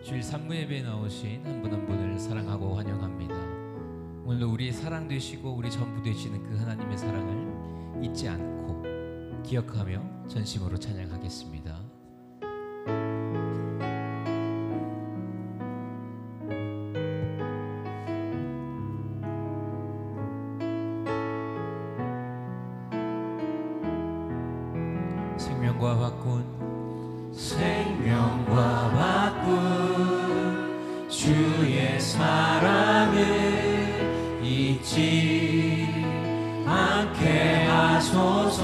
주일 3부 예배에 나오신 한 분 한 분을 사랑하고 환영합니다. 오늘도 우리의 사랑 되시고 우리 전부 되시는 그 하나님의 사랑을 잊지 않고 기억하며 전심으로 찬양하겠습니다. 생명과 바꾼 주의 사랑을 잊지 않게 하소서.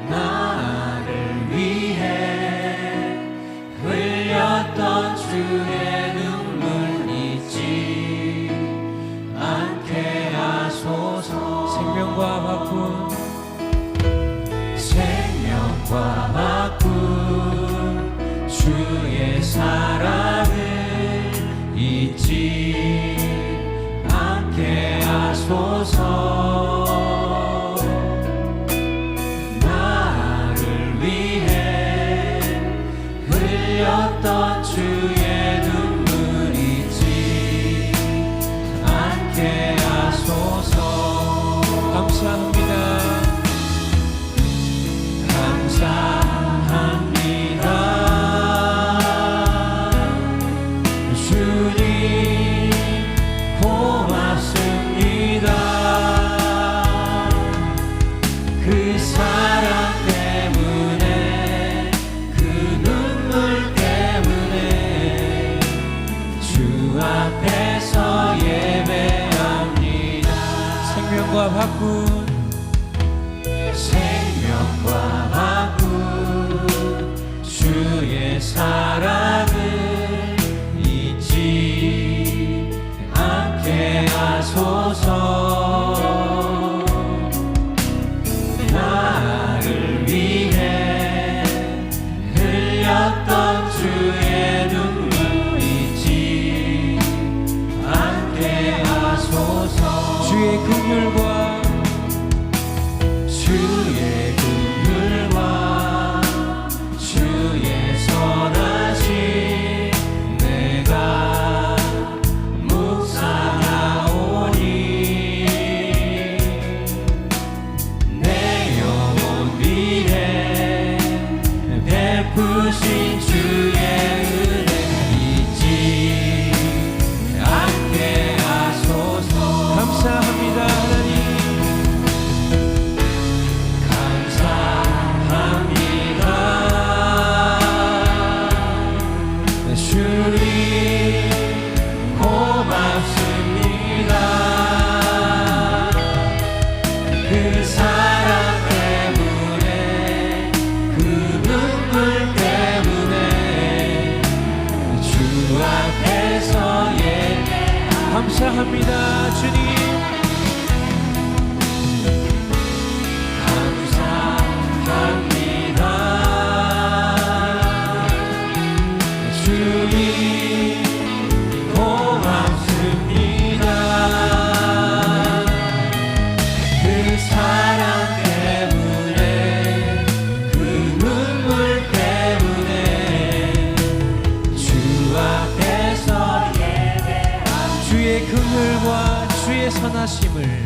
나를 위해 흘렸던 주의 눈물 잊지 않게 하소서. 생명과 바꾼 주의 사랑을 잊지 않게 하소서. 나를 위해 흘렸던 주의 눈물 잊지 않게 하소서. 감사합니다. 주님 고맙습니다. 그 사랑 때문에 그 눈물 때문에 주 앞에서 예배합니다. 생명과 바꾼 주의 사랑을 잊지 않게 하소서. 나를 위해 흘렸던 주의 눈물 잊지 않게 하소서. 주의 긍휼과 주의 선하심 내가 묵상하오니 내 영혼 위에 베푸신 주의 은혜 잊지 않게 하소서. 감사합니다. 하나님 주님 고맙습니다. 그 사랑 때문에 그 눈물 때문에 주 앞에서 예배합니다. 감사합니다. 주님 긍휼과 주의 선하심을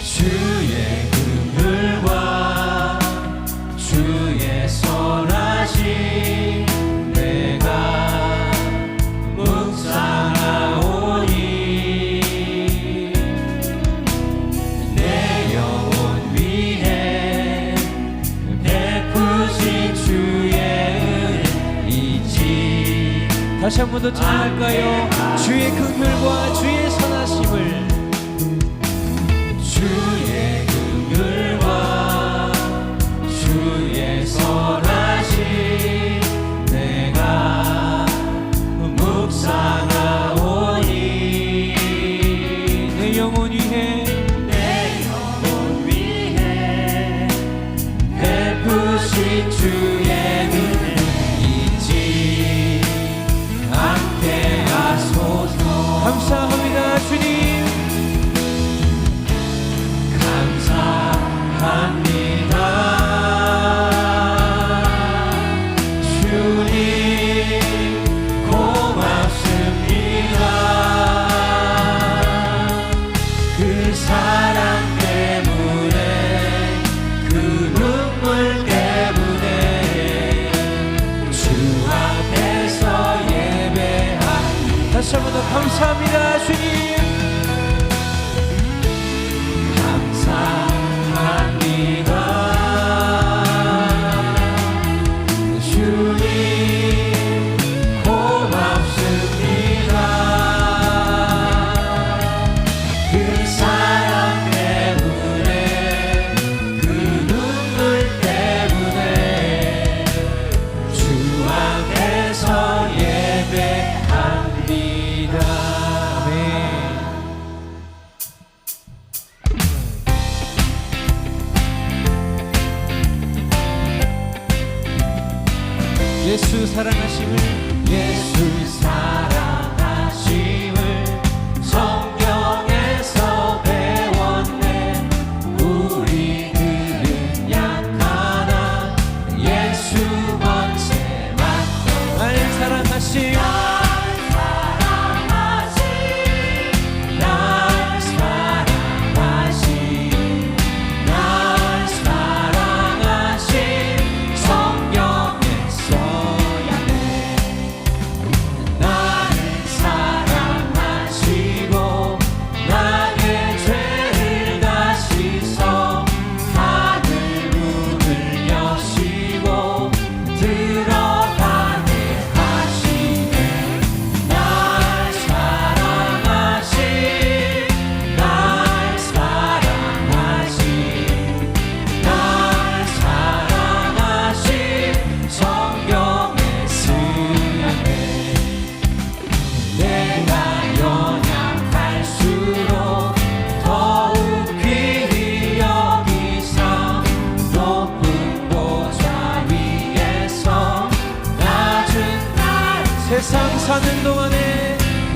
주의 긍휼과 주의 선하심 내가 묵상하오니 내 영혼 위에 베푸신 주의 은혜 잊지. 다시 한 번 더 찬양할까요? 주의 긍휼과 주의 선하심을 주의 긍휼과 주의 선하심 내가 묵상하오니 내 영혼 위에 베푸신 주의 은혜 잊지 않게 하소서. 감사합니다. 주님 감사합니다 주님. 감사합니다 주님. 고맙습니다. 그 사랑 때문에 그 눈물 때문에 주 안에서 예배합니다. 아멘. 예수 사랑하심을 예수 사랑하심을 성경에서 배웠네. 우리들은 약하나 예수 번째 맡고 날 사랑하심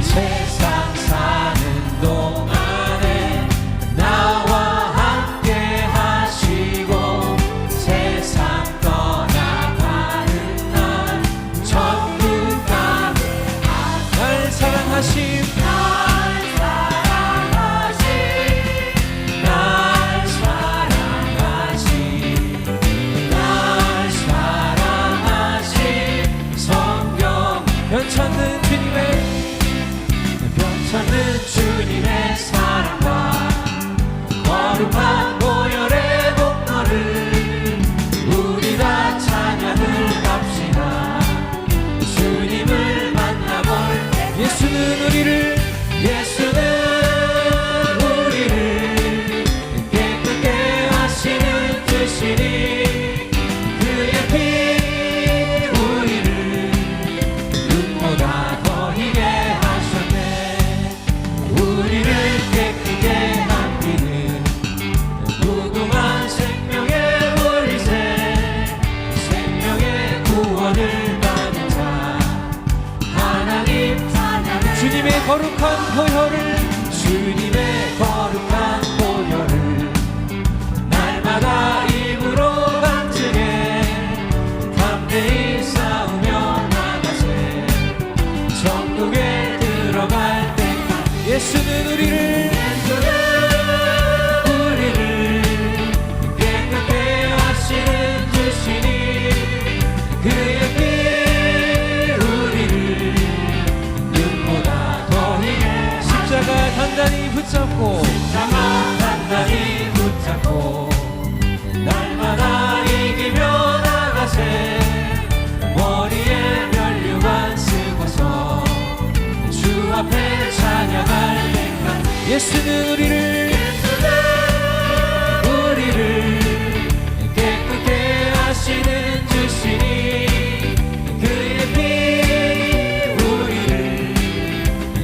세상 사는 동안에 나와 함께 하시고 세상 떠나가는 날 천국 가게 날 사랑하심 변찮는 주님의 사랑과 거룩한 보혈의 복너를 우리 다 찬양을 합시다. 주님을 만나볼 때 예수는 우리를 깨끗게 하시는 주시니 그의 피 우리를 눈보다 더 희게 하셨네. 우리를 깨끗게 한 피는 무궁한 생명의 물새 생명의 구원을 받은 자 하나님 찬양해. 주님의 거룩한 보혈을 날마다 입으로 간증해 담대히 싸우며 나가세. 천국에 들어갈 때까지 예수는 우리를 깨끗게 하시는 주시니 그의 피 우리를 눈보다 더 희게 십자가 단단히 붙잡고 날마다 이기며 나가세. 머리에 면류관 쓰고서 주 앞에 찬양할 때까지 예수는 우리를 깨끗게 하시는 주시니 그의 피 우리를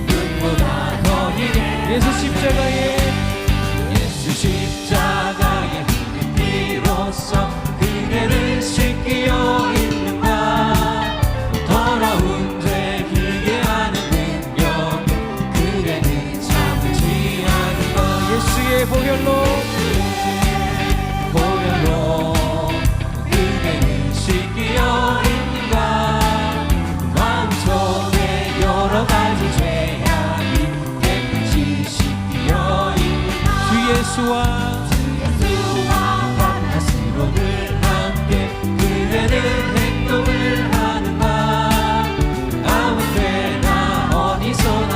눈보다 더 희게 예수 십자가의 힘의 피로써 그대를 씻기어 있는가. 더러운 죄 길게 하는 능력 그대는 참지 않은 것. 예수의 보혈로 그대는 씻기어 있는가. 마음속에 여러 가지 죄악이 깨끗이 씻기어 있는가. 주 예수와 반드시로늘 함께 그대는 행동을 하는가. 아무 때나 어디서나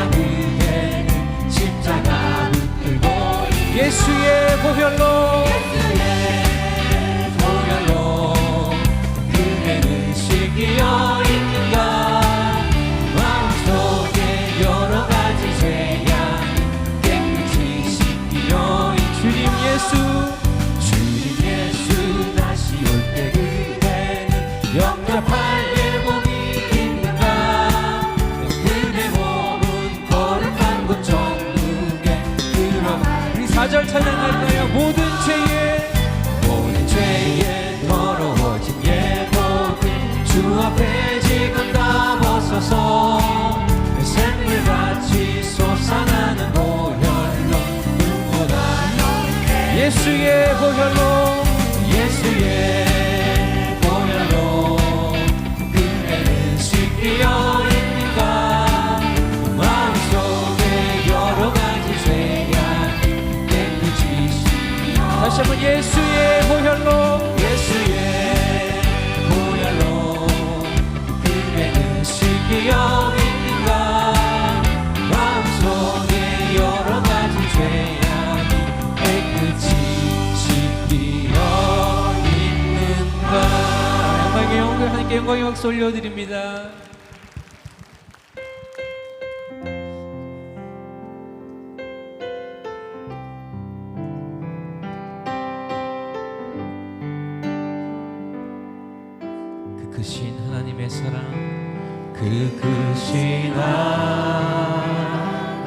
보혈로 그대는 씻기어 있는가 마음속에 여러 가지 죄악 깨끗이 씻기어 주님 예수 다시 올 때 그대는 영접할 예복이 있는가 그대 몸은 거룩한 곳 정국에 들어가 우리 4절 찬양할까요? 모든 죄에 더러워진 예복을 주 앞에 지금 다 벗어서 샘물같이 솟아나는 보혈로 눈보다 예수의 보혈로 그대는 씻기어 있는가 마음속에 여러 가지 죄악 깨끗이 씻기어 다시 한번 예수의 보혈로 그대는 씻기어 있는가 마음속에 여러 가지 죄악이 깨끗이 씻기어 있는가 영광의 영광 하나님께 영광의 박수 올려드립니다. 크신 하나님의 사랑 크신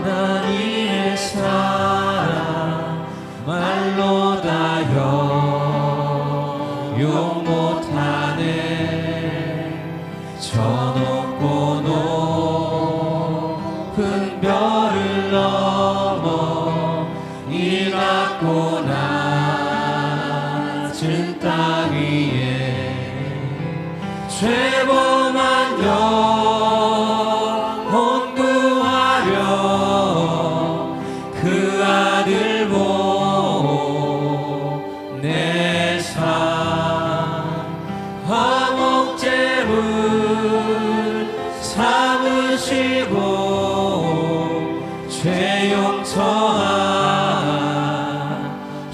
하나님의 사랑 말로 다 용 못하네 저 높고 높은 별을 넘어 이 낮고 낮은 땅 위에 죄범한 영혼 구하려 그 아들 보내사 화목제물 삼으시고 죄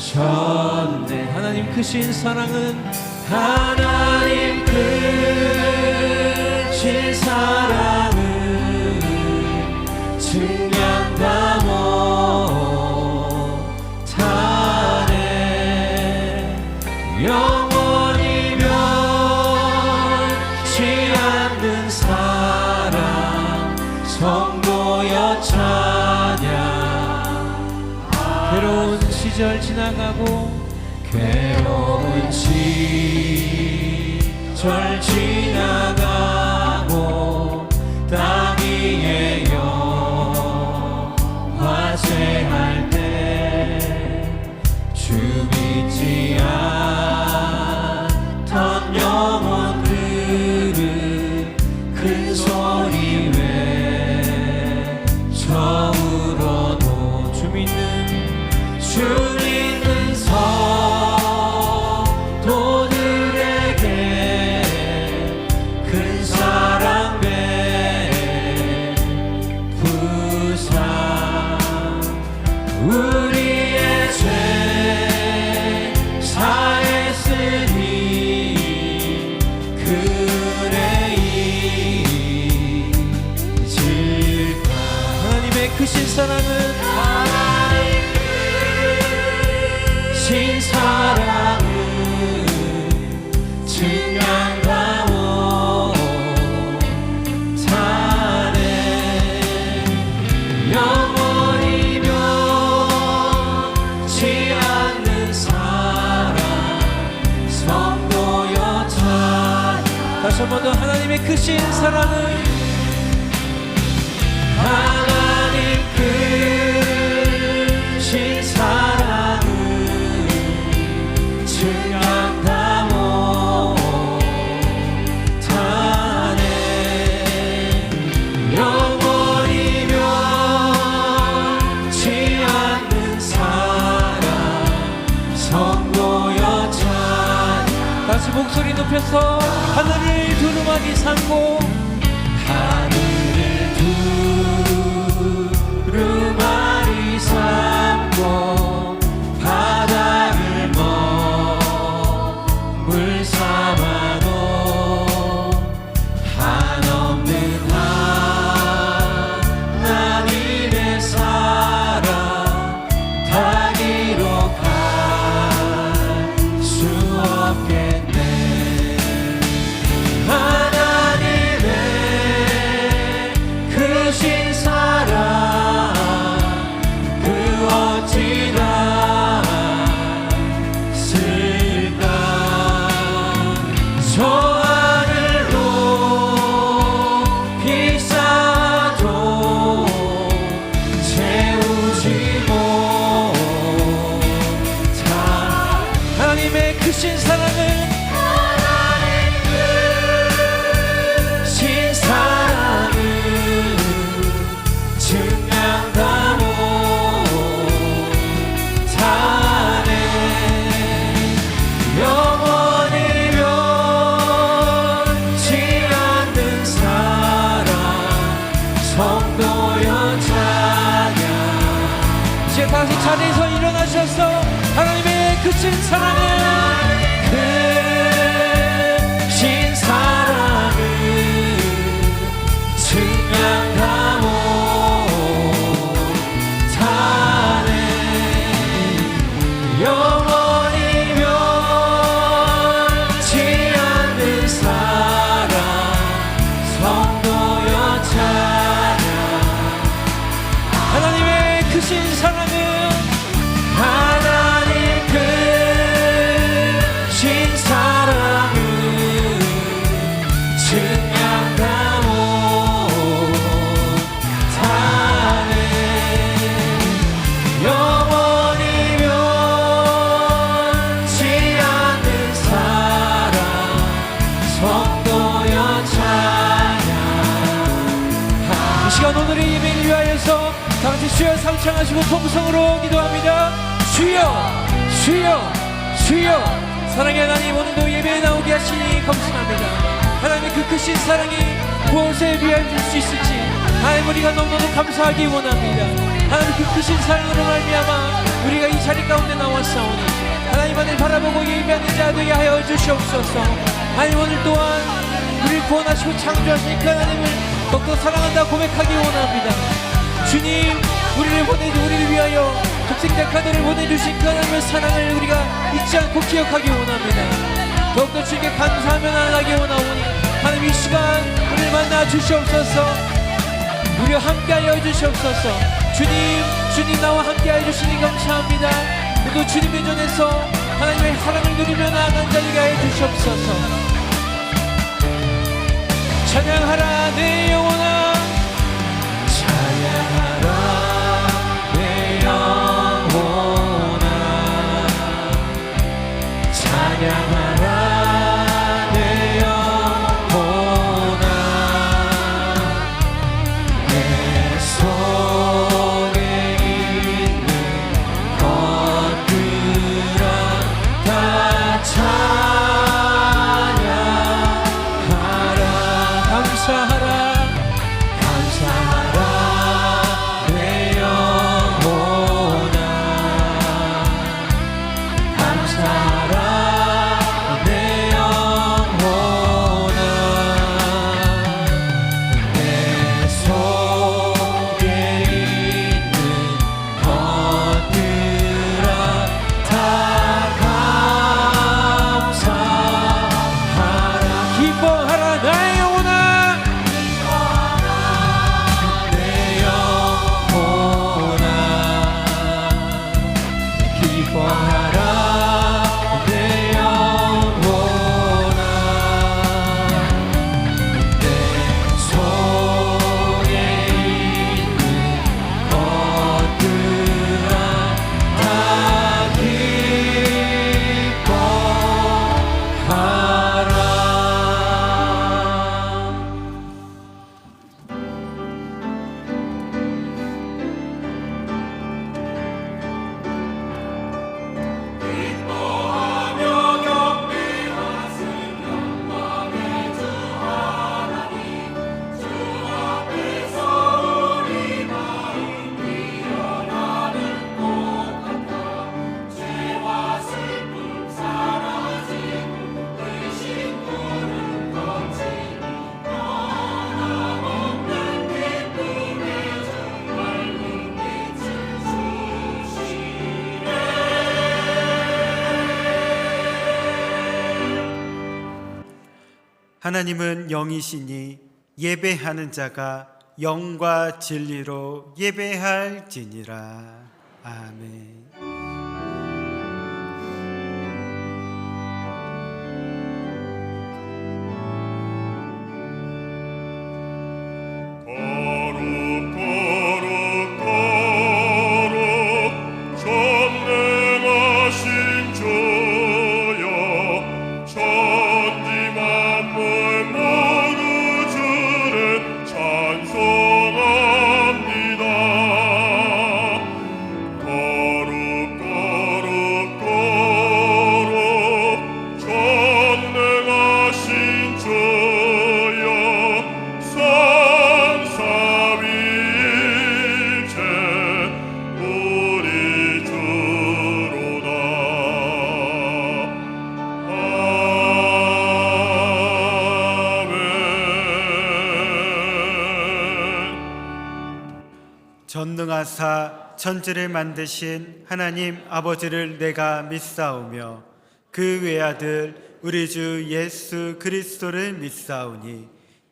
용서하셨네 하나님 크신 사랑은 하나님 크신 사랑은 증량 다 못하네 영원히 변치 않는 사랑 성도여 찬양 괴로운 시절 지나가고 괴로운 시절 지나가고 땅 위에 영화제할 때 주 믿지 않던 영혼들은 큰 소리 외쳐울어도 주 믿는 성도들에게 큰 사랑 베푸사 우리의 죄 사했으니 그래 잊을까 하나님의 크신 사랑은 신 사랑은 증량 다 못하네 영원히 변치 않는 사랑 성도여 찬양 다시 한 번 더 하나님의 크신 사랑은 하나님 크신 사랑은 증량 다 못하네 영원히 변치 않는 사랑 성도여 찬양 다시 목소리 높여서 하늘을 두루마기 삼고 하늘을 두루마리 삼고 바다 크신 사랑을 신 사랑을 증명하고 사네 영원히 변치 않는 사랑 성도여 찬양. 이제 다시 자리에서 일어나셔서 하나님의 크신 사랑을 크신 사랑을 증명하고 사네 영원히 변치 않는 사랑 성도여 찬양. 하나님의 크신 사랑을 하나님 크신 사랑을 증명하고 사네 영원히 변치 않는 사랑 성도여 찬양. 이 시간 오늘의 예배를 위하여서 다같이 주여 삼창하시고 통성으로 기도합니다. 주여 주여 주여. 사랑의 하나님, 오늘도 예배에 나오게 하시니 감사합니다. 하나님의 그 크신 사랑이 무엇에 비할 수 있을지 하나님 우리가 너무너무 감사하기 원합니다. 하나님 그 크신 사랑으로 말미암아 우리가 이 자리 가운데 나왔사오니 하나님만을 바라보고 예배하는 자 되게 하여 주시옵소서. 하나님 오늘 또한 우리를 구원하시고 창조하신 그 하나님을 더욱더 사랑한다 고백하기 원합니다. 주님, 우리를 위하여 독생자 카드를 보내주신 그 하나님의 사랑을 우리가 잊지 않고 기억하기 원합니다. 더욱더 주님께 감사하며 나아가기 원하오니 하나님 이 시간 우리를 만나 주시옵소서. 우리와 함께하여 주시옵소서. 주님 나와 함께하여 주시니 감사합니다. 그리고 주님의 전에서 하나님의 사랑을 누리며 나아가는 자 되게 하여 주시옵소서. 찬양하라 내 영혼아 찬양하라 내 영혼아 찬양하라 내 영혼아 내 속에 있는 것들아 다 찬양하라. 감사하라 감사하라 내 영혼아 감사하라 내 영혼아 내 속에 있는 것들아 다 감사하라. 기뻐하라 나의 영혼아 내 영혼아 기뻐하라 내 영혼아 내 속에 있는 것들아 다 기뻐하라. 하나님은 영이시니 예배하는 자가 영과 진리로 예배할지니라. 아멘. 전능하신 주여 전능하사 천지를 만드신 하나님 아버지를 내가 믿사오며 그 외아들 우리 주 예수 그리스도를 믿사오니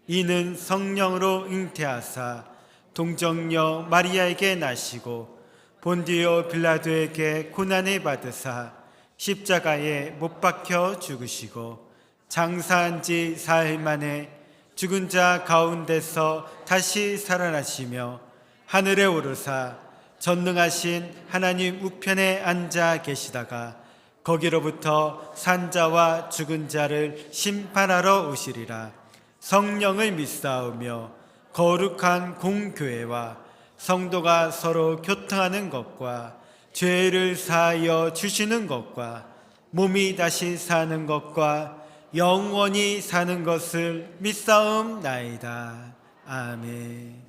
이는 성령으로 잉태하사 동정녀 마리아에게 나시고 본디오 빌라도에게 고난을 받으사 십자가에 못 박혀 죽으시고 장사한 지 사흘 만에 죽은 자 가운데서 다시 살아나시며 하늘에 오르사 전능하신 하나님 우편에 앉아 계시다가 거기로부터 산자와 죽은 자를 심판하러 오시리라. 성령을 믿사오며 거룩한 공교회와 성도가 서로 교통하는 것과 죄를 사하여 주시는 것과 몸이 다시 사는 것과 영원히 사는 것을 믿사옵나이다. 아멘.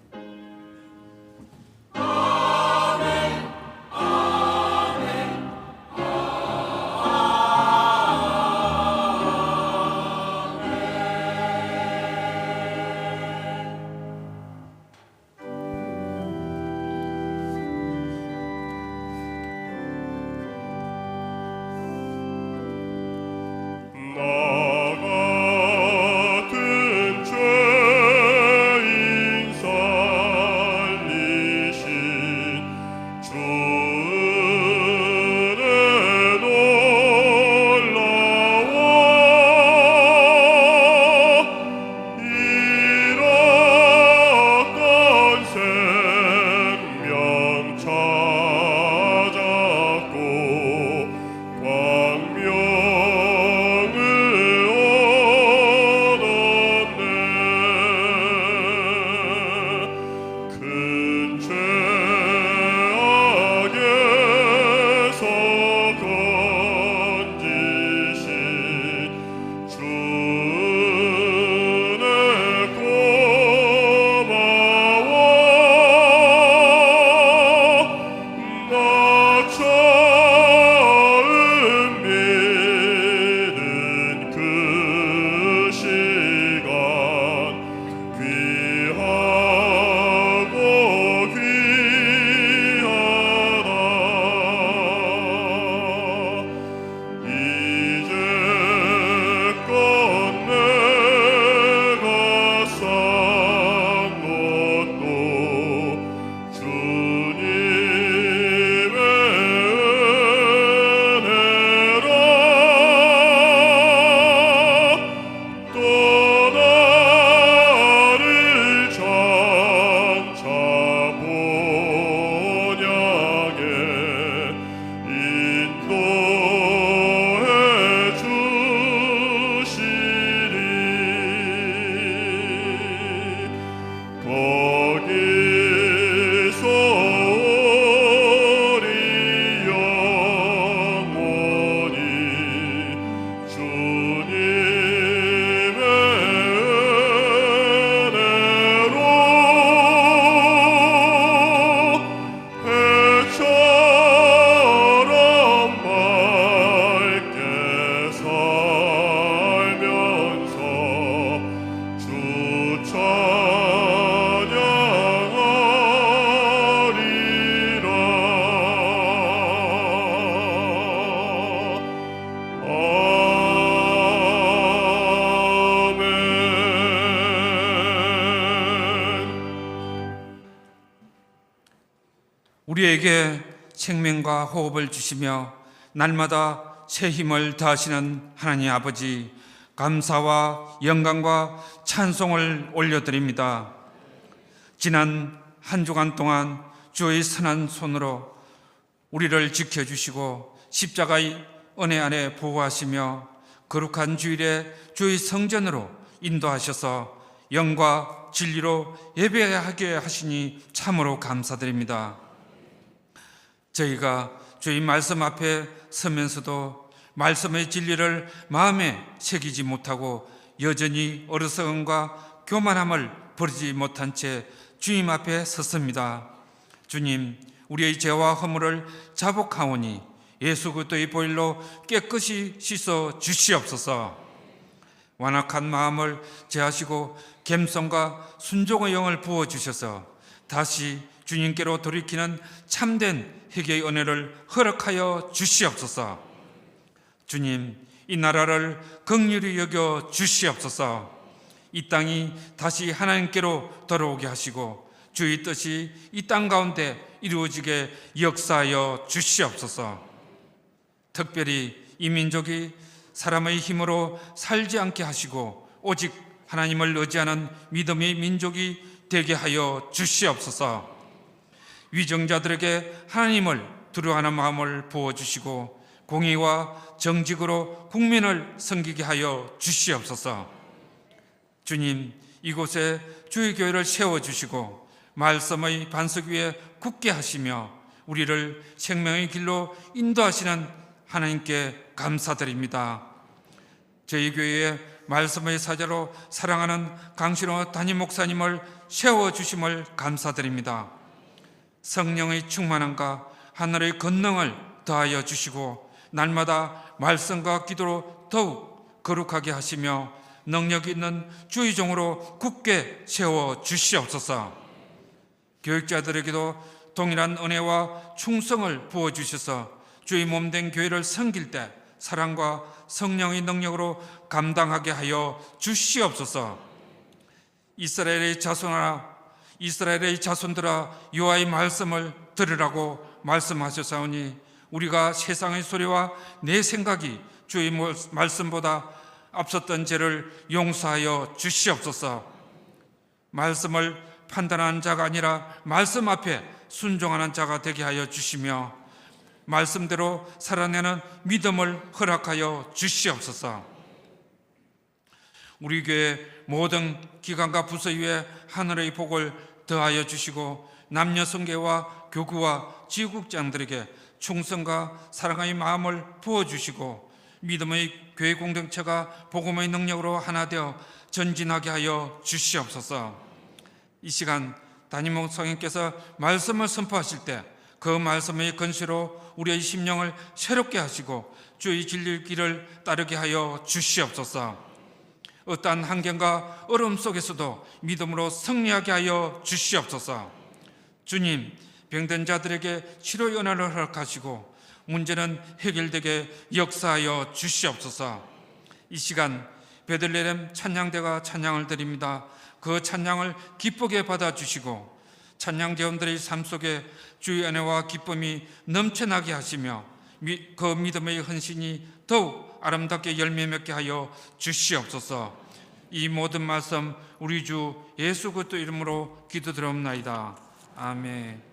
우리에게 생명과 호흡을 주시며 날마다 새 힘을 더하시는 하나님 아버지, 감사와 영광과 찬송을 올려드립니다. 지난 한 주간 동안 주의 선한 손으로 우리를 지켜주시고 십자가의 은혜 안에 보호하시며 거룩한 주일에 주의 성전으로 인도하셔서 영과 진리로 예배하게 하시니 참으로 감사드립니다. 저희가 주의 말씀 앞에 서면서도 말씀의 진리를 마음에 새기지 못하고 여전히 어리석음과 교만함을 버리지 못한 채 주님 앞에 섰습니다. 주님, 우리의 죄와 허물을 자복하오니 예수 그리스도의 보혈로 깨끗이 씻어 주시옵소서. 완악한 마음을 제하시고 겸손과 순종의 영을 부어주셔서 다시 주님께로 돌이키는 참된 회개의 은혜를 허락하여 주시옵소서. 주님, 이 나라를 긍휼히 여겨 주시옵소서. 이 땅이 다시 하나님께로 돌아오게 하시고 주의 뜻이 이 땅 가운데 이루어지게 역사하여 주시옵소서. 특별히 이 민족이 사람의 힘으로 살지 않게 하시고 오직 하나님을 의지하는 믿음의 민족이 되게 하여 주시옵소서. 위정자들에게 하나님을 두려워하는 마음을 부어주시고 공의와 정직으로 국민을 섬기게 하여 주시옵소서. 주님, 이곳에 주의 교회를 세워주시고 말씀의 반석 위에 굳게 하시며 우리를 생명의 길로 인도하시는 하나님께 감사드립니다. 저희 교회에 말씀의 사자로 사랑하는 강신호 담임 목사님을 세워주심을 감사드립니다. 성령의 충만함과 하늘의 권능을 더하여 주시고 날마다 말씀과 기도로 더욱 거룩하게 하시며 능력 있는 주의 종으로 굳게 세워 주시옵소서. 교육자들에게도 동일한 은혜와 충성을 부어주셔서 주의 몸된 교회를 섬길 때 사랑과 성령의 능력으로 감당하게 하여 주시옵소서. 이스라엘의 자손들아 여호와의 말씀을 들으라고 말씀하셨사오니 우리가 세상의 소리와 내 생각이 주의 말씀보다 앞섰던 죄를 용서하여 주시옵소서. 말씀을 판단하는 자가 아니라 말씀 앞에 순종하는 자가 되게 하여 주시며 말씀대로 살아내는 믿음을 허락하여 주시옵소서. 우리 교회 모든 기관과 부서 위에 하늘의 복을 더하여 주시고 남녀 성계와 교구와 지구국장들에게 충성과 사랑의 마음을 부어주시고 믿음의 교회 공동체가 복음의 능력으로 하나 되어 전진하게 하여 주시옵소서. 이 시간 담임 목사님께서 말씀을 선포하실 때 그 말씀의 건시로 우리의 심령을 새롭게 하시고 주의 진리의 길을 따르게 하여 주시옵소서. 어떠한 환경과 어려움 속에서도 믿음으로 승리하게 하여 주시옵소서. 주님, 병든 자들에게 치료의 은혜를 허락하시고 문제는 해결되게 역사하여 주시옵소서. 이 시간 베들레헴 찬양대가 찬양을 드립니다. 그 찬양을 기쁘게 받아주시고 찬양대원들의 삶 속에 주의 은혜와 기쁨이 넘쳐나게 하시며 그 믿음의 헌신이 더욱 아름답게 열매 맺게 하여 주시옵소서. 이 모든 말씀 우리 주 예수 그리스도 이름으로 기도드리옵나이다. 아멘.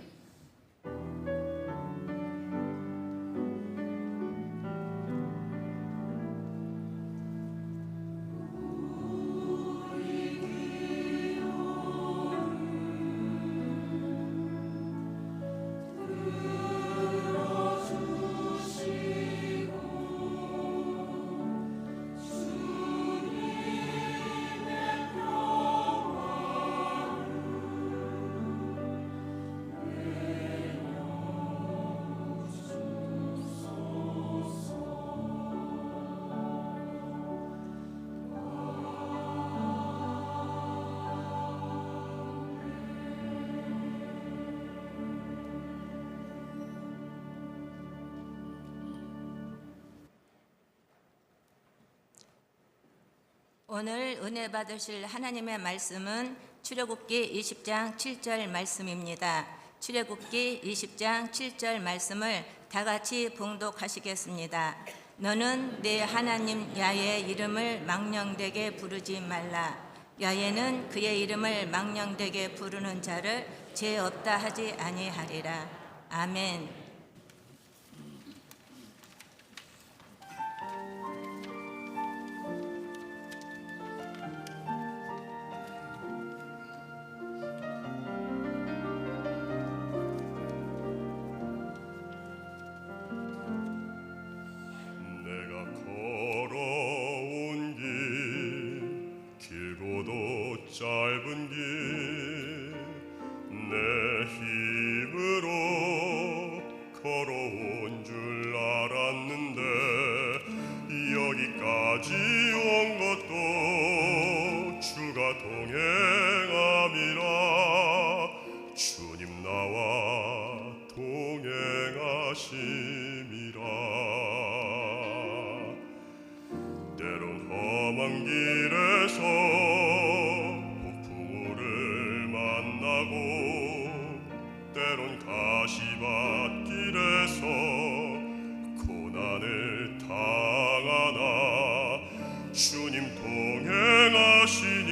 오늘 은혜 받으실 하나님의 말씀은 출애굽기 20장 7절 말씀입니다. 출애굽기 20장 7절 말씀을 다 같이 봉독하시겠습니다. 너는 내 하나님 야훼의 이름을 망령되게 부르지 말라. 야훼는 그의 이름을 망령되게 부르는 자를 죄 없다 하지 아니하리라. 아멘. 짧은 길 내 힘으로 걸어온 줄 알았는데 여기까지 온 것도 주가 동행함이라 주님 나와 때론 험한 길에서 폭풍우를 만나고 때론 가시밭길에서 고난을 당하나 주님 동행하시니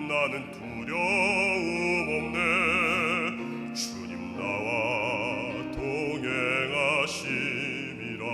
나는 두려움 없네. 주님 나와 동행하심이라.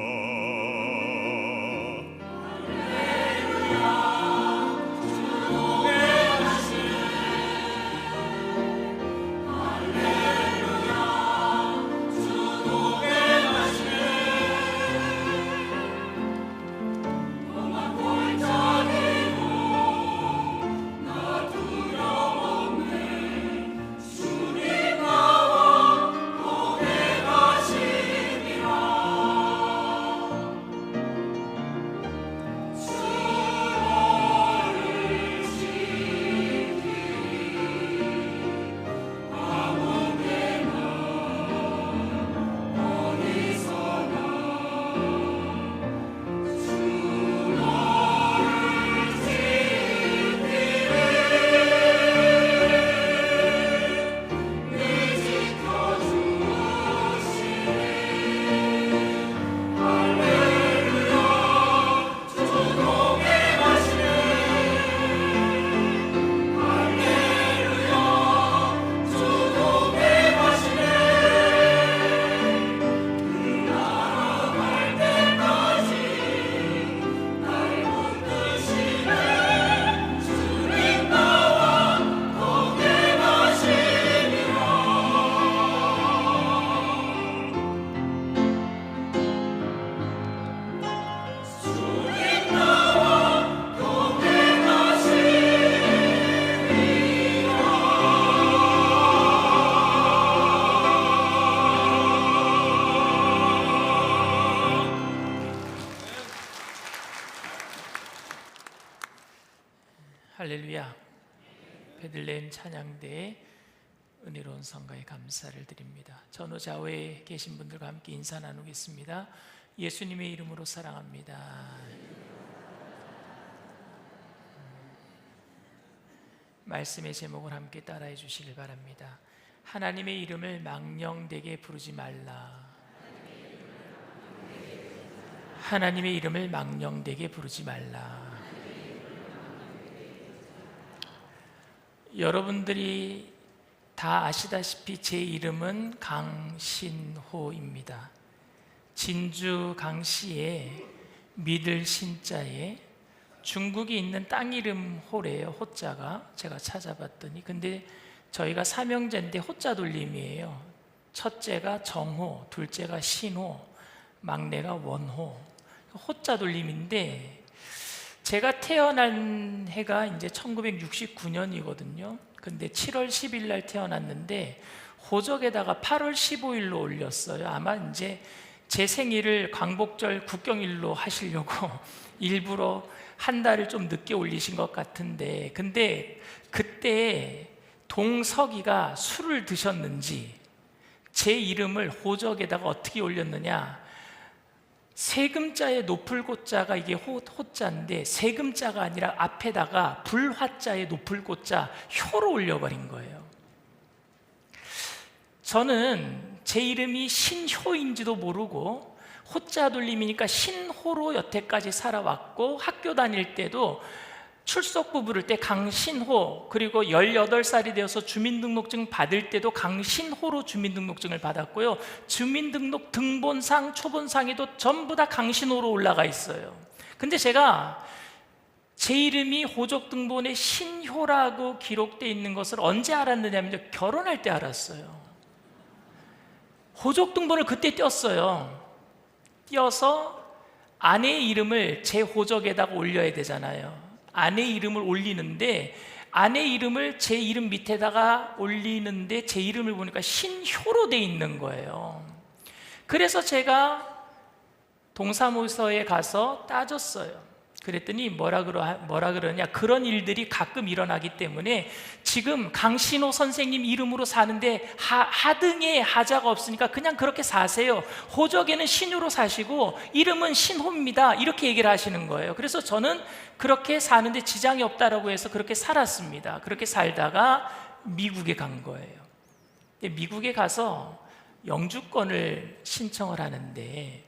할렐루야. 베들레헴 찬양대의 은혜로운 성가에 감사를 드립니다. 전후 좌우에 계신 분들과 함께 인사 나누겠습니다. 예수님의 이름으로 사랑합니다. 말씀의 제목을 함께 따라해 주시길 바랍니다. 하나님의 이름을 망령되게 부르지 말라. 하나님의 이름을 망령되게 부르지 말라. 여러분들이 다 아시다시피 제 이름은 강신호입니다. 진주 강씨에 믿을 신자에 중국에 있는 땅 이름 호래요. 호자가 제가 찾아봤더니, 근데 저희가 삼형제인데 호자 돌림이에요. 첫째가 정호, 둘째가 신호, 막내가 원호. 호자 돌림인데 제가 태어난 해가 이제 1969년이거든요. 근데 7월 10일 날 태어났는데 호적에다가 8월 15일로 올렸어요. 아마 이제 제 생일을 광복절 국경일로 하시려고 일부러 한 달을 좀 늦게 올리신 것 같은데, 근데 그때 동석이가 술을 드셨는지 제 이름을 호적에다가 어떻게 올렸느냐, 세금자의 노풀고자가 이게 호자인데 세금자가 아니라 앞에다가 불화자의 노풀고자 효로 올려버린 거예요. 저는 제 이름이 신효인지도 모르고 호자 돌림이니까 신호로 여태까지 살아왔고, 학교 다닐 때도 출석부 부를 때 강신호, 그리고 18살이 되어서 주민등록증 받을 때도 강신호로 주민등록증을 받았고요. 주민등록 등본상, 초본상에도 전부 다 강신호로 올라가 있어요. 근데 제가 제 이름이 호적등본에 신효라고 기록되어 있는 것을 언제 알았느냐면요, 결혼할 때 알았어요. 호적등본을 그때 띄었어요. 띄어서 아내의 이름을 제 호적에다가 올려야 되잖아요. 아내 이름을 올리는데 아내 이름을 제 이름 밑에다가 올리는데 제 이름을 보니까 신효로 돼 있는 거예요. 그래서 제가 동사무소에 가서 따졌어요. 그랬더니 뭐라 그러냐, 그런 일들이 가끔 일어나기 때문에 지금 강신호 선생님 이름으로 사는데 하등에 하자가 없으니까 그냥 그렇게 사세요. 호적에는 신유로 사시고 이름은 신호입니다, 이렇게 얘기를 하시는 거예요. 그래서 저는 그렇게 사는데 지장이 없다라고 해서 그렇게 살았습니다. 그렇게 살다가 미국에 간 거예요. 미국에 가서 영주권을 신청을 하는데,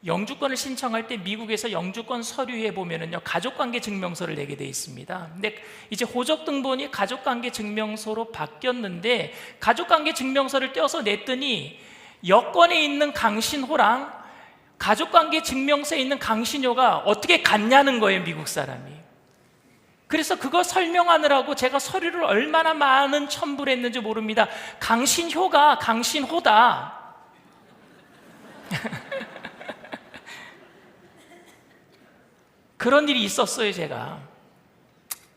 영주권을 신청할 때 미국에서 영주권 서류에 보면은요, 가족관계 증명서를 내게 돼 있습니다. 근데 이제 호적 등본이 가족관계 증명서로 바뀌었는데, 가족관계 증명서를 떼어서 냈더니 여권에 있는 강신호랑 가족관계 증명서에 있는 강신호가 어떻게 같냐는 거예요, 미국 사람이. 그래서 그거 설명하느라고 제가 서류를 얼마나 많은 첨부를 했는지 모릅니다. 강신효가 강신호다. 그런 일이 있었어요, 제가.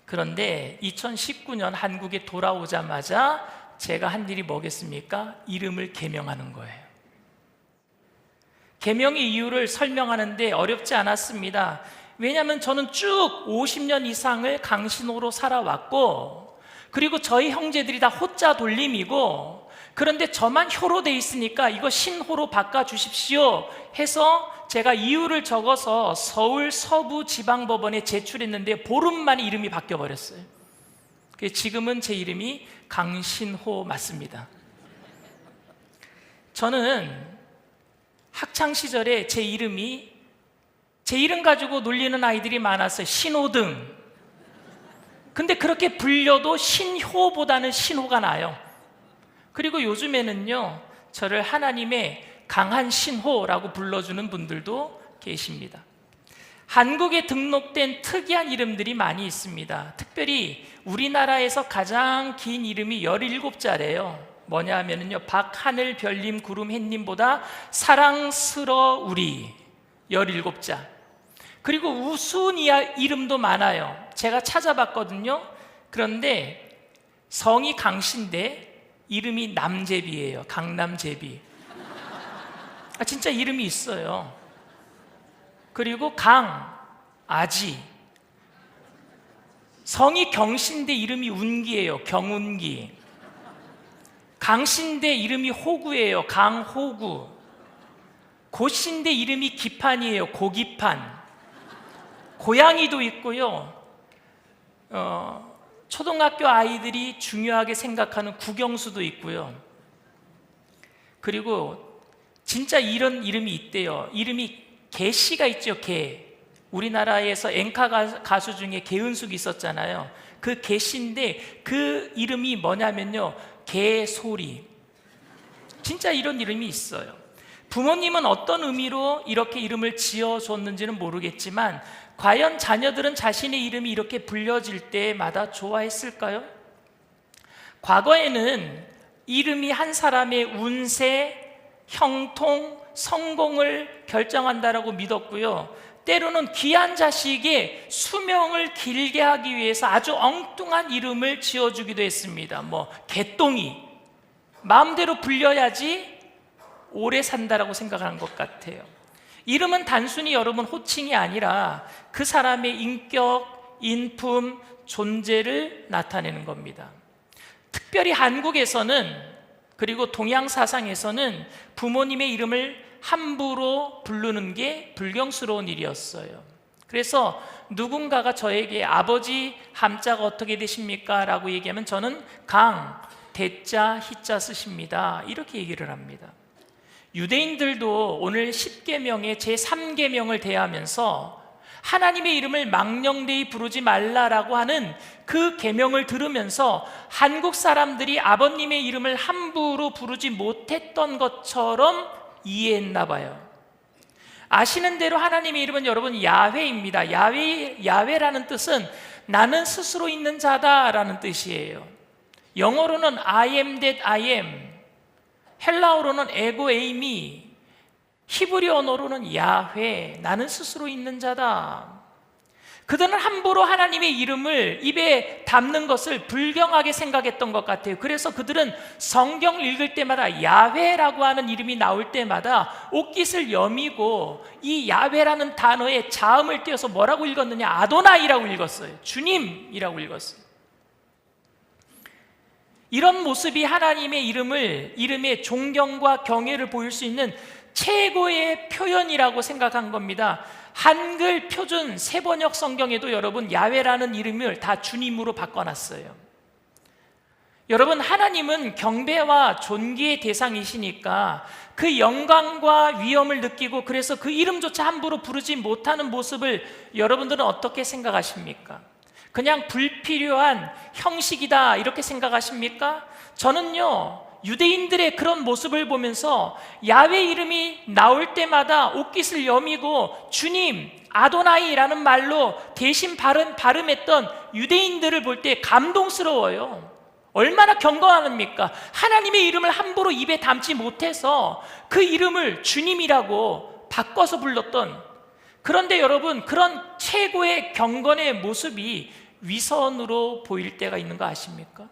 그런데 2019년 한국에 돌아오자마자 제가 한 일이 뭐겠습니까? 이름을 개명하는 거예요. 개명의 이유를 설명하는데 어렵지 않았습니다. 왜냐하면 저는 쭉 50년 이상을 강신호로 살아왔고, 그리고 저희 형제들이 다 호자 돌림이고, 그런데 저만 효로 돼 있으니까 이거 신호로 바꿔주십시오 해서 제가 이유를 적어서 서울 서부지방법원에 제출했는데 보름 만에 이름이 바뀌어버렸어요. 지금은 제 이름이 강신호 맞습니다. 저는 학창시절에 제 이름 가지고 놀리는 아이들이 많았어요. 신호등. 근데 그렇게 불려도 신효보다는 신호가 나요. 그리고 요즘에는요, 저를 하나님의 강한 신호라고 불러주는 분들도 계십니다. 한국에 등록된 특이한 이름들이 많이 있습니다. 특별히 우리나라에서 가장 긴 이름이 17자래요. 뭐냐 하면요, 박하늘 별님 구름 햇님보다 사랑스러우리 17자. 그리고 우스운 이름도 많아요. 제가 찾아봤거든요. 그런데 성이 강신데 이름이 남제비예요. 강남제비. 진짜 이름이 있어요. 그리고 아지. 성이 경신데 이름이 운기예요. 경운기. 강신데 이름이 호구예요. 강호구. 고신데 이름이 기판이에요. 고기판. 고양이도 있고요. 초등학교 아이들이 중요하게 생각하는 국영수도 있고요. 그리고 진짜 이런 이름이 있대요. 이름이 개씨가 있죠. 개. 우리나라에서 엔카 가수 중에 개은숙이 있었잖아요. 그 개씨인데 그 이름이 뭐냐면요, 개소리. 진짜 이런 이름이 있어요. 부모님은 어떤 의미로 이렇게 이름을 지어줬는지는 모르겠지만 과연 자녀들은 자신의 이름이 이렇게 불려질 때마다 좋아했을까요? 과거에는 이름이 한 사람의 운세, 형통, 성공을 결정한다라고 믿었고요. 때로는 귀한 자식의 수명을 길게 하기 위해서 아주 엉뚱한 이름을 지어주기도 했습니다. 개똥이. 마음대로 불려야지 오래 산다라고 생각하는 것 같아요. 이름은 단순히 여러분 호칭이 아니라 그 사람의 인격, 인품, 존재를 나타내는 겁니다. 특별히 한국에서는, 그리고 동양 사상에서는 부모님의 이름을 함부로 부르는 게 불경스러운 일이었어요. 그래서 누군가가 저에게 아버지 함자가 어떻게 되십니까? 라고 얘기하면 저는 대자, 희자 쓰십니다, 이렇게 얘기를 합니다. 유대인들도 오늘 10계명의 제3계명을 대하면서 하나님의 이름을 망령되이 부르지 말라라고 하는 그 계명을 들으면서 한국 사람들이 아버님의 이름을 함부로 부르지 못했던 것처럼 이해했나 봐요. 아시는 대로 하나님의 이름은 여러분 야훼입니다. 야훼라는 뜻은 나는 스스로 있는 자다라는 뜻이에요. 영어로는 I am that I am, 헬라어로는 에고 에이미, 히브리 언어로는 야훼, 나는 스스로 있는 자다. 그들은 함부로 하나님의 이름을 입에 담는 것을 불경하게 생각했던 것 같아요. 그래서 그들은 성경을 읽을 때마다 야훼라고 하는 이름이 나올 때마다 옷깃을 여미고 이 야훼라는 단어에 자음을 띄어서 뭐라고 읽었느냐? 아도나이라고 읽었어요. 주님이라고 읽었어요. 이런 모습이 하나님의 이름에 존경과 경외를 보일 수 있는 최고의 표현이라고 생각한 겁니다. 한글 표준 세번역 성경에도 여러분 야훼라는 이름을 다 주님으로 바꿔놨어요. 여러분, 하나님은 경배와 존귀의 대상이시니까 그 영광과 위엄을 느끼고 그래서 그 이름조차 함부로 부르지 못하는 모습을 여러분들은 어떻게 생각하십니까? 그냥 불필요한 형식이다 이렇게 생각하십니까? 저는요, 유대인들의 그런 모습을 보면서 야훼 이름이 나올 때마다 옷깃을 여미고 주님, 아도나이라는 말로 대신 발음했던 유대인들을 볼 때 감동스러워요. 얼마나 경건합니까? 하나님의 이름을 함부로 입에 담지 못해서 그 이름을 주님이라고 바꿔서 불렀던, 그런데 여러분, 그런 최고의 경건의 모습이 위선으로 보일 때가 있는 거 아십니까?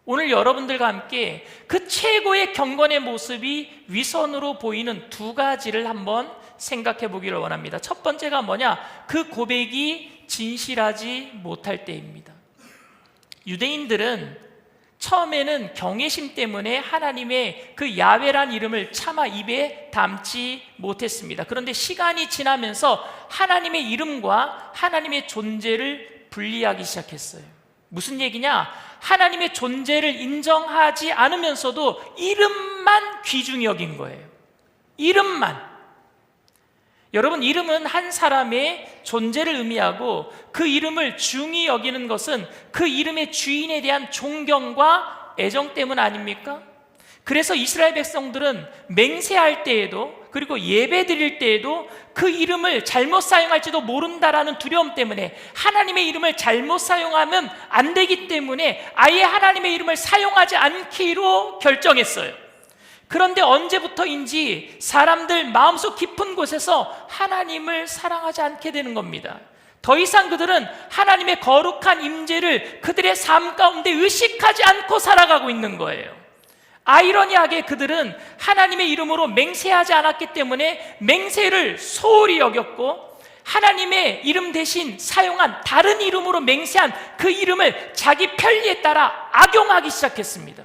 오늘 여러분들과 함께 그 최고의 경건의 모습이 위선으로 보이는 두 가지를 한번 생각해 보기를 원합니다. 첫 번째가 뭐냐? 그 고백이 진실하지 못할 때입니다. 유대인들은 처음에는 경외심 때문에 하나님의 그 야훼란 이름을 차마 입에 담지 못했습니다. 그런데 시간이 지나면서 하나님의 이름과 하나님의 존재를 분리하기 시작했어요. 무슨 얘기냐? 하나님의 존재를 인정하지 않으면서도 이름만 귀중히 여긴 거예요. 이름만. 여러분, 이름은 한 사람의 존재를 의미하고 그 이름을 중히 여기는 것은 그 이름의 주인에 대한 존경과 애정 때문 아닙니까? 그래서 이스라엘 백성들은 맹세할 때에도 그리고 예배 드릴 때에도 그 이름을 잘못 사용할지도 모른다라는 두려움 때문에 하나님의 이름을 잘못 사용하면 안 되기 때문에 아예 하나님의 이름을 사용하지 않기로 결정했어요. 그런데 언제부터인지 사람들 마음속 깊은 곳에서 하나님을 사랑하지 않게 되는 겁니다. 더 이상 그들은 하나님의 거룩한 임재를 그들의 삶 가운데 의식하지 않고 살아가고 있는 거예요. 아이러니하게 그들은 하나님의 이름으로 맹세하지 않았기 때문에 맹세를 소홀히 여겼고 하나님의 이름 대신 사용한 다른 이름으로 맹세한 그 이름을 자기 편리에 따라 악용하기 시작했습니다.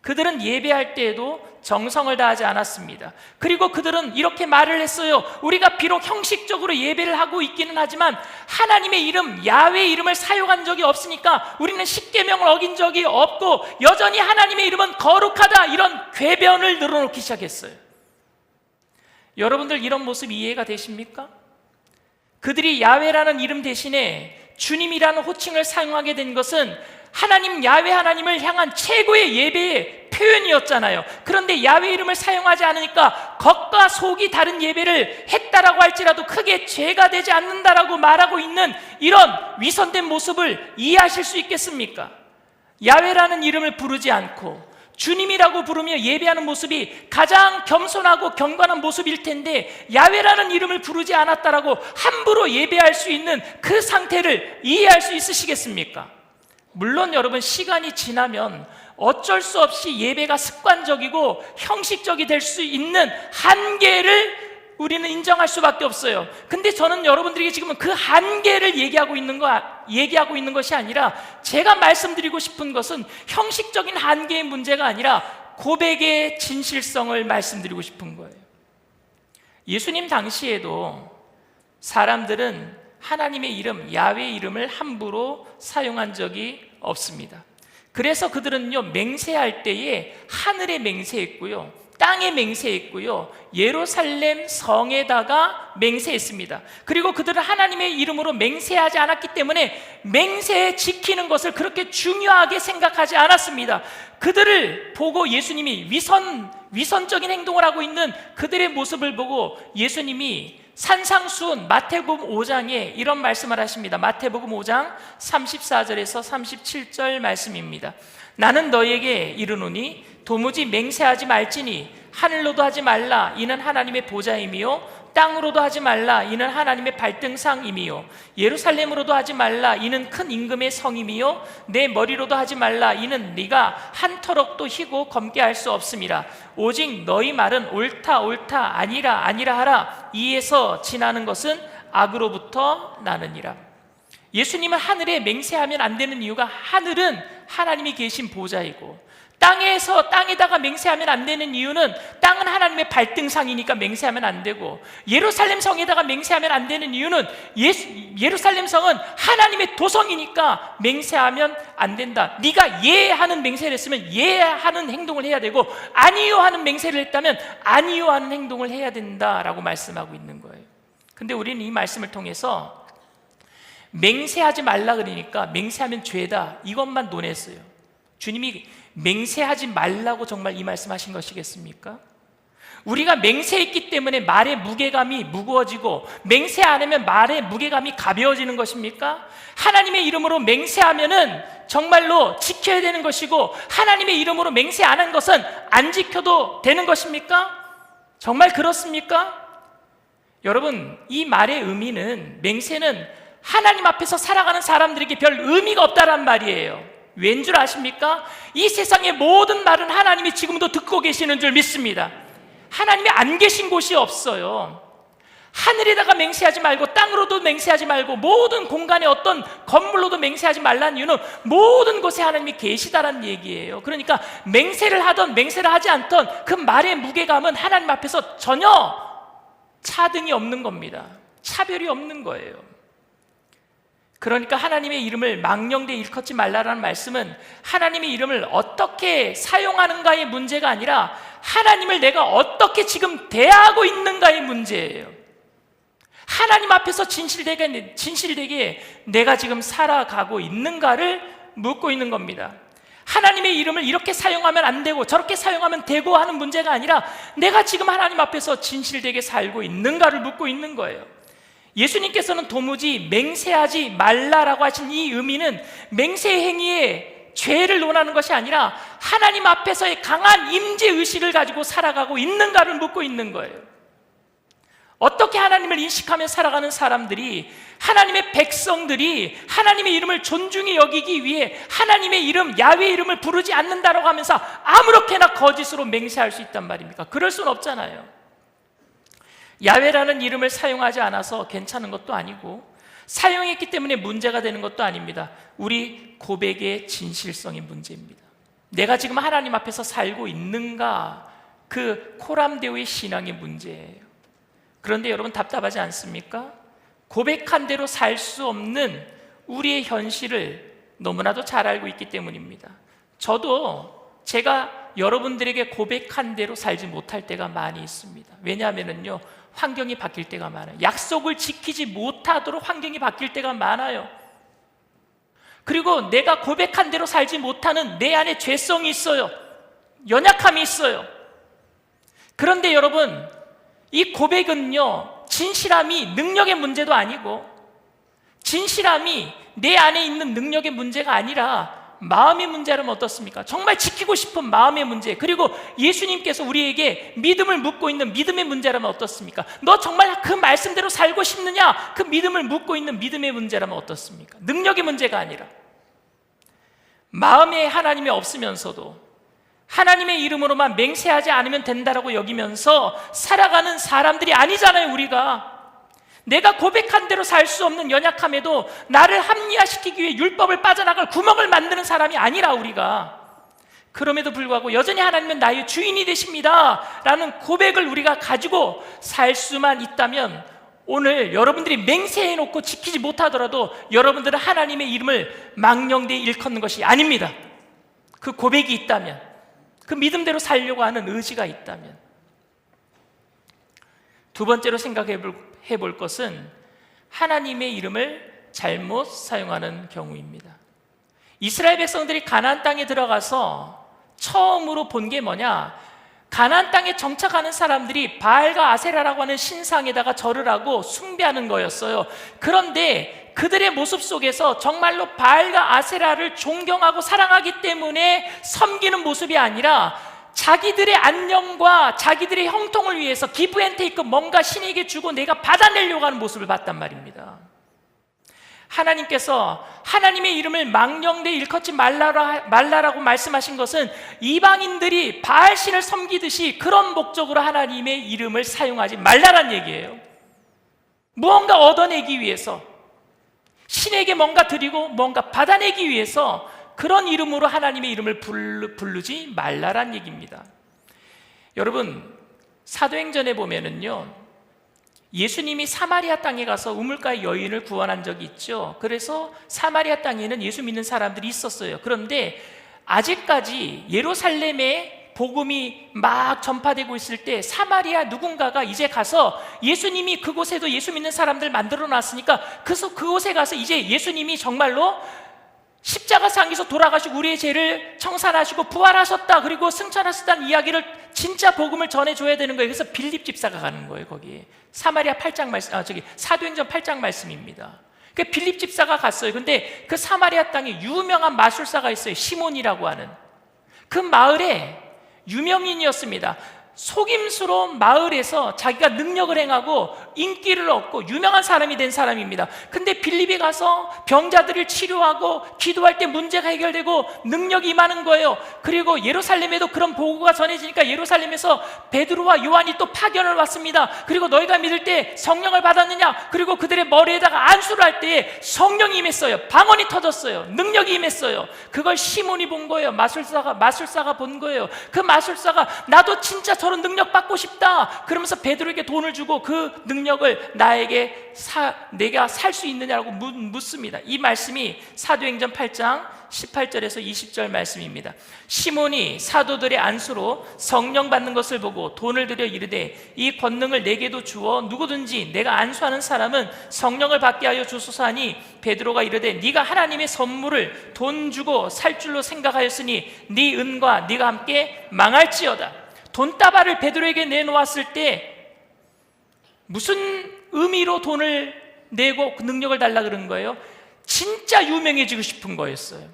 그들은 예배할 때에도 정성을 다하지 않았습니다. 그리고 그들은 이렇게 말을 했어요. 우리가 비록 형식적으로 예배를 하고 있기는 하지만 하나님의 이름, 야훼 이름을 사용한 적이 없으니까 우리는 십계명을 어긴 적이 없고 여전히 하나님의 이름은 거룩하다, 이런 궤변을 늘어놓기 시작했어요. 여러분들 이런 모습 이해가 되십니까? 그들이 야훼라는 이름 대신에 주님이라는 호칭을 사용하게 된 것은 하나님, 야훼 하나님을 향한 최고의 예배의 표현이었잖아요. 그런데 야훼 이름을 사용하지 않으니까 겉과 속이 다른 예배를 했다라고 할지라도 크게 죄가 되지 않는다라고 말하고 있는 이런 위선된 모습을 이해하실 수 있겠습니까? 야훼라는 이름을 부르지 않고 주님이라고 부르며 예배하는 모습이 가장 겸손하고 경건한 모습일 텐데 야훼라는 이름을 부르지 않았다라고 함부로 예배할 수 있는 그 상태를 이해할 수 있으시겠습니까? 물론 여러분, 시간이 지나면 어쩔 수 없이 예배가 습관적이고 형식적이 될 수 있는 한계를 우리는 인정할 수밖에 없어요. 근데 저는 여러분들에게 지금은 그 한계를 얘기하고 있는 것이 아니라 제가 말씀드리고 싶은 것은 형식적인 한계의 문제가 아니라 고백의 진실성을 말씀드리고 싶은 거예요. 예수님 당시에도 사람들은 하나님의 이름, 야훼 이름을 함부로 사용한 적이 없습니다. 그래서 그들은요, 맹세할 때에 하늘에 맹세했고요, 땅에 맹세했고요, 예루살렘 성에다가 맹세했습니다. 그리고 그들은 하나님의 이름으로 맹세하지 않았기 때문에 맹세 지키는 것을 그렇게 중요하게 생각하지 않았습니다. 그들을 보고 예수님이 위선적인 행동을 하고 있는 그들의 모습을 보고 예수님이 산상수훈 마태복음 5장에 이런 말씀을 하십니다. 마태복음 5장 34절에서 37절 말씀입니다. 나는 너에게 이르노니 도무지 맹세하지 말지니 하늘로도 하지 말라. 이는 하나님의 보좌임이요 땅으로도 하지 말라 이는 하나님의 발등상임이요 예루살렘으로도 하지 말라 이는 큰 임금의 성임이요 내 머리로도 하지 말라 이는 네가 한 터럭도 희고 검게 할 수 없음이라. 오직 너희 말은 옳다 옳다 아니라 아니라 하라. 이에서 지나는 것은 악으로부터 나느니라. 예수님은 하늘에 맹세하면 안 되는 이유가 하늘은 하나님이 계신 보좌이고 땅에다가 맹세하면 안 되는 이유는 땅은 하나님의 발등상이니까 맹세하면 안 되고, 예루살렘 성에다가 맹세하면 안 되는 이유는 예루살렘 성은 하나님의 도성이니까 맹세하면 안 된다. 네가 예 하는 맹세를 했으면 예 하는 행동을 해야 되고, 아니요 하는 맹세를 했다면 아니요 하는 행동을 해야 된다라고 말씀하고 있는 거예요. 근데 우리는 이 말씀을 통해서 맹세하지 말라 그러니까 맹세하면 죄다 이것만 논했어요. 주님이 맹세하지 말라고 정말 이 말씀하신 것이겠습니까? 우리가 맹세했기 때문에 말의 무게감이 무거워지고 맹세 안 하면 말의 무게감이 가벼워지는 것입니까? 하나님의 이름으로 맹세하면은 정말로 지켜야 되는 것이고, 하나님의 이름으로 맹세 안 한 것은 안 지켜도 되는 것입니까? 정말 그렇습니까? 여러분, 이 말의 의미는, 맹세는 하나님 앞에서 살아가는 사람들에게 별 의미가 없다란 말이에요. 왠 줄 아십니까? 이 세상의 모든 말은 하나님이 지금도 듣고 계시는 줄 믿습니다. 하나님이 안 계신 곳이 없어요. 하늘에다가 맹세하지 말고 땅으로도 맹세하지 말고 모든 공간에 어떤 건물로도 맹세하지 말라는 이유는 모든 곳에 하나님이 계시다라는 얘기예요. 그러니까 맹세를 하던 맹세를 하지 않던 그 말의 무게감은 하나님 앞에서 전혀 차등이 없는 겁니다. 차별이 없는 거예요. 그러니까 하나님의 이름을 망령되이 일컫지 말라라는 말씀은 하나님의 이름을 어떻게 사용하는가의 문제가 아니라 하나님을 내가 어떻게 지금 대하고 있는가의 문제예요. 하나님 앞에서 진실되게 내가 지금 살아가고 있는가를 묻고 있는 겁니다. 하나님의 이름을 이렇게 사용하면 안 되고 저렇게 사용하면 되고 하는 문제가 아니라 내가 지금 하나님 앞에서 진실되게 살고 있는가를 묻고 있는 거예요. 예수님께서는 도무지 맹세하지 말라라고 하신 이 의미는 맹세 행위의 죄를 논하는 것이 아니라 하나님 앞에서의 강한 임재의식을 가지고 살아가고 있는가를 묻고 있는 거예요. 어떻게 하나님을 인식하며 살아가는 사람들이, 하나님의 백성들이 하나님의 이름을 존중히 여기기 위해 하나님의 이름, 야훼의 이름을 부르지 않는다라고 하면서 아무렇게나 거짓으로 맹세할 수 있단 말입니까? 그럴 수는 없잖아요. 야훼라는 이름을 사용하지 않아서 괜찮은 것도 아니고 사용했기 때문에 문제가 되는 것도 아닙니다. 우리 고백의 진실성의 문제입니다. 내가 지금 하나님 앞에서 살고 있는가, 그 코람데오의 신앙의 문제예요. 그런데 여러분, 답답하지 않습니까? 고백한 대로 살 수 없는 우리의 현실을 너무나도 잘 알고 있기 때문입니다. 저도 제가 여러분들에게 고백한 대로 살지 못할 때가 많이 있습니다. 왜냐하면요, 환경이 바뀔 때가 많아요. 약속을 지키지 못하도록 환경이 바뀔 때가 많아요. 그리고 내가 고백한 대로 살지 못하는 내 안에 죄성이 있어요. 연약함이 있어요. 그런데 여러분, 이 고백은요, 진실함이 능력의 문제도 아니고 진실함이 내 안에 있는 능력의 문제가 아니라 마음의 문제라면 어떻습니까? 정말 지키고 싶은 마음의 문제, 그리고 예수님께서 우리에게 믿음을 묻고 있는 믿음의 문제라면 어떻습니까? 너 정말 그 말씀대로 살고 싶느냐? 그 믿음을 묻고 있는 믿음의 문제라면 어떻습니까? 능력의 문제가 아니라. 마음에 하나님이 없으면서도 하나님의 이름으로만 맹세하지 않으면 된다라고 여기면서 살아가는 사람들이 아니잖아요. 우리가 내가 고백한 대로 살 수 없는 연약함에도 나를 합리화시키기 위해 율법을 빠져나갈 구멍을 만드는 사람이 아니라 우리가, 그럼에도 불구하고 여전히 하나님은 나의 주인이 되십니다 라는 고백을 우리가 가지고 살 수만 있다면, 오늘 여러분들이 맹세해놓고 지키지 못하더라도 여러분들은 하나님의 이름을 망령되이 일컫는 것이 아닙니다. 그 고백이 있다면, 그 믿음대로 살려고 하는 의지가 있다면. 두 번째로 생각해 볼 것은 하나님의 이름을 잘못 사용하는 경우입니다. 이스라엘 백성들이 가나안 땅에 들어가서 처음으로 본 게 뭐냐? 가나안 땅에 정착하는 사람들이 바알과 아세라라고 하는 신상에다가 절을 하고 숭배하는 거였어요. 그런데 그들의 모습 속에서 정말로 바알과 아세라를 존경하고 사랑하기 때문에 섬기는 모습이 아니라 자기들의 안녕과 자기들의 형통을 위해서 기브 앤 테이크, 뭔가 신에게 주고 내가 받아내려고 하는 모습을 봤단 말입니다. 하나님께서 하나님의 이름을 망령되이 일컫지 말라라고 말씀하신 것은 이방인들이 바알신을 섬기듯이 그런 목적으로 하나님의 이름을 사용하지 말라란 얘기예요. 무언가 얻어내기 위해서, 신에게 뭔가 드리고 뭔가 받아내기 위해서 그런 이름으로 하나님의 이름을 부르지 말라란 얘기입니다. 여러분, 사도행전에 보면은요, 예수님이 사마리아 땅에 가서 우물가의 여인을 구원한 적이 있죠. 그래서 사마리아 땅에는 예수 믿는 사람들이 있었어요. 그런데 아직까지 예루살렘에 복음이 막 전파되고 있을 때 사마리아 누군가가 이제 가서 예수님이 그곳에도 예수 믿는 사람들 만들어 놨으니까 그래서 그곳에 가서 이제 예수님이 정말로 십자가 상에서 돌아가시고 우리의 죄를 청산하시고 부활하셨다, 그리고 승천하셨다는 이야기를, 진짜 복음을 전해줘야 되는 거예요. 그래서 빌립 집사가 가는 거예요. 거기에 사마리아 8장 말씀, 사도행전 8장 말씀입니다. 그 빌립 집사가 갔어요. 근데 그 사마리아 땅에 유명한 마술사가 있어요. 시몬이라고 하는. 그 마을에 유명인이었습니다. 속임수로 마을에서 자기가 능력을 행하고 인기를 얻고 유명한 사람이 된 사람입니다. 근데 빌립에 가서 병자들을 치료하고 기도할 때 문제가 해결되고 능력이 임하는 거예요. 그리고 예루살렘에도 그런 보고가 전해지니까 예루살렘에서 베드로와 요한이 또 파견을 왔습니다. 그리고 너희가 믿을 때 성령을 받았느냐? 그리고 그들의 머리에다가 안수를 할 때에 성령이 임했어요. 방언이 터졌어요. 능력이 임했어요. 그걸 시몬이 본 거예요. 마술사가 본 거예요. 그 마술사가 나도 진짜 저런 능력 받고 싶다 그러면서 베드로에게 돈을 주고 그 능력을 내가 살 수 있느냐라고 묻습니다. 이 말씀이 사도행전 8장 18절에서 20절 말씀입니다. 시몬이 사도들의 안수로 성령 받는 것을 보고 돈을 들여 이르되 이 권능을 내게도 주어 누구든지 내가 안수하는 사람은 성령을 받게 하여 주소서 하니 베드로가 이르되 네가 하나님의 선물을 돈 주고 살 줄로 생각하였으니 네 은과 네가 함께 망할지어다. 돈다발을 베드로에게 내놓았을 때 무슨 의미로 돈을 내고 그 능력을 달라 그런 거예요? 진짜 유명해지고 싶은 거였어요.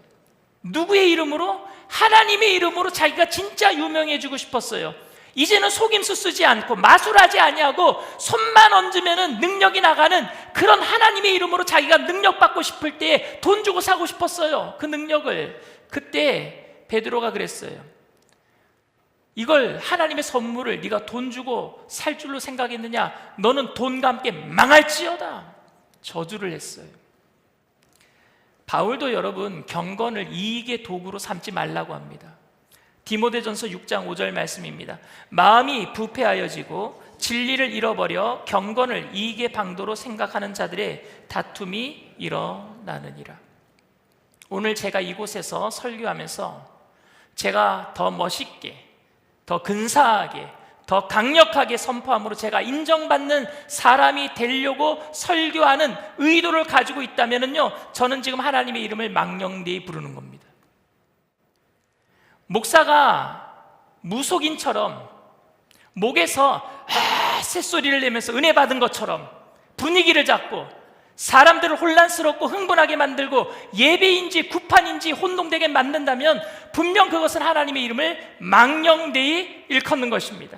누구의 이름으로? 하나님의 이름으로 자기가 진짜 유명해지고 싶었어요. 이제는 속임수 쓰지 않고 마술하지 아니하고 손만 얹으면 능력이 나가는 그런 하나님의 이름으로 자기가 능력 받고 싶을 때 돈 주고 사고 싶었어요. 그 능력을. 그때 베드로가 그랬어요. 이걸 하나님의 선물을 네가 돈 주고 살 줄로 생각했느냐? 너는 돈과 함께 망할지어다. 저주를 했어요. 바울도 여러분 경건을 이익의 도구로 삼지 말라고 합니다. 디모데전서 6장 5절 말씀입니다. 마음이 부패하여지고 진리를 잃어버려 경건을 이익의 방도로 생각하는 자들의 다툼이 일어나느니라. 오늘 제가 이곳에서 설교하면서 제가 더 멋있게, 더 근사하게, 더 강력하게 선포함으로 제가 인정받는 사람이 되려고 설교하는 의도를 가지고 있다면요, 저는 지금 하나님의 이름을 망령되이 부르는 겁니다. 목사가 무속인처럼 목에서 쇳소리를 내면서 은혜 받은 것처럼 분위기를 잡고 사람들을 혼란스럽고 흥분하게 만들고 예배인지 구판인지 혼동되게 만든다면 분명 그것은 하나님의 이름을 망령되이 일컫는 것입니다.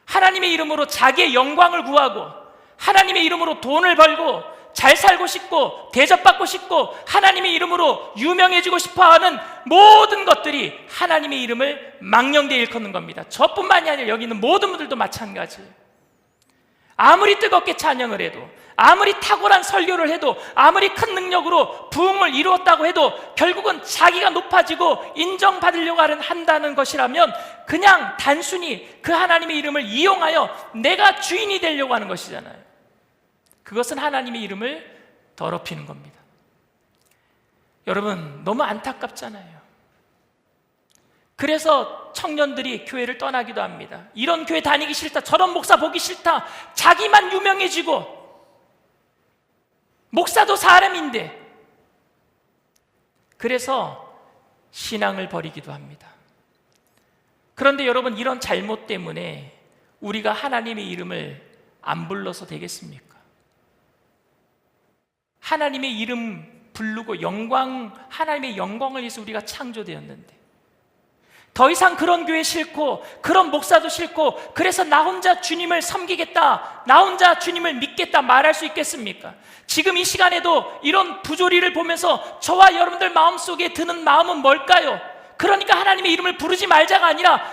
하나님의 이름으로 자기의 영광을 구하고 하나님의 이름으로 돈을 벌고 잘 살고 싶고 대접받고 싶고 하나님의 이름으로 유명해지고 싶어하는 모든 것들이 하나님의 이름을 망령되이 일컫는 겁니다. 저뿐만이 아니라 여기 있는 모든 분들도 마찬가지예요. 아무리 뜨겁게 찬양을 해도, 아무리 탁월한 설교를 해도, 아무리 큰 능력으로 부흥을 이루었다고 해도 결국은 자기가 높아지고 인정받으려고 한다는 것이라면 그냥 단순히 그 하나님의 이름을 이용하여 내가 주인이 되려고 하는 것이잖아요. 그것은 하나님의 이름을 더럽히는 겁니다. 여러분, 너무 안타깝잖아요. 그래서 청년들이 교회를 떠나기도 합니다. 이런 교회 다니기 싫다, 저런 목사 보기 싫다, 자기만 유명해지고, 목사도 사람인데, 그래서 신앙을 버리기도 합니다. 그런데 여러분, 이런 잘못 때문에 우리가 하나님의 이름을 안 불러서 되겠습니까? 하나님의 이름 부르고 하나님의 영광을 위해서 우리가 창조되었는데, 더 이상 그런 교회 싫고 그런 목사도 싫고 그래서 나 혼자 주님을 섬기겠다, 나 혼자 주님을 믿겠다 말할 수 있겠습니까? 지금 이 시간에도 이런 부조리를 보면서 저와 여러분들 마음속에 드는 마음은 뭘까요? 그러니까 하나님의 이름을 부르지 말자가 아니라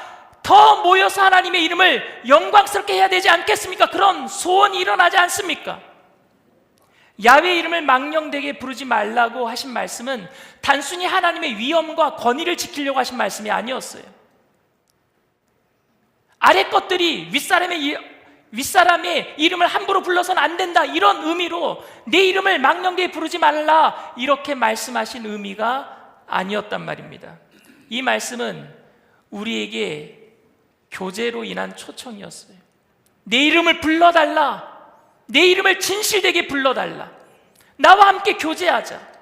더 모여서 하나님의 이름을 영광스럽게 해야 되지 않겠습니까? 그런 소원이 일어나지 않습니까? 야훼의 이름을 망령되게 부르지 말라고 하신 말씀은 단순히 하나님의 위엄과 권위를 지키려고 하신 말씀이 아니었어요. 아래 것들이 윗사람의 이름을 함부로 불러서는 안 된다, 이런 의미로 내 이름을 망령되게 부르지 말라 이렇게 말씀하신 의미가 아니었단 말입니다. 이 말씀은 우리에게 교제로 인한 초청이었어요. 내 이름을 불러달라, 내 이름을 진실되게 불러달라, 나와 함께 교제하자.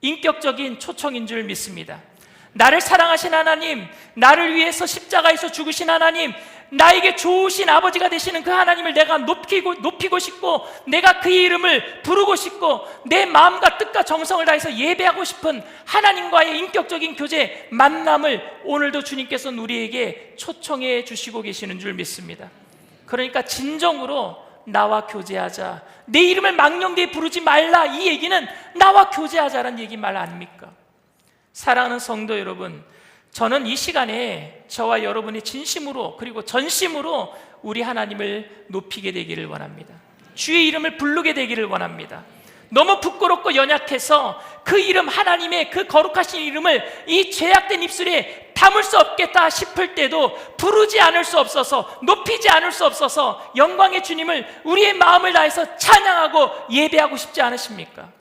인격적인 초청인 줄 믿습니다. 나를 사랑하신 하나님, 나를 위해서 십자가에서 죽으신 하나님, 나에게 좋으신 아버지가 되시는 그 하나님을 내가 높이고 싶고, 내가 그의 이름을 부르고 싶고, 내 마음과 뜻과 정성을 다해서 예배하고 싶은 하나님과의 인격적인 교제, 만남을 오늘도 주님께서는 우리에게 초청해 주시고 계시는 줄 믿습니다. 그러니까 진정으로 나와 교제하자, 내 이름을 망령되게 부르지 말라, 이 얘기는 나와 교제하자라는 얘기 말 아닙니까? 사랑하는 성도 여러분, 저는 이 시간에 저와 여러분이 진심으로 그리고 전심으로 우리 하나님을 높이게 되기를 원합니다. 주의 이름을 부르게 되기를 원합니다. 너무 부끄럽고 연약해서 그 이름, 하나님의 그 거룩하신 이름을 이 죄악된 입술에 담을 수 없겠다 싶을 때도 부르지 않을 수 없어서, 높이지 않을 수 없어서 영광의 주님을 우리의 마음을 다해서 찬양하고 예배하고 싶지 않으십니까?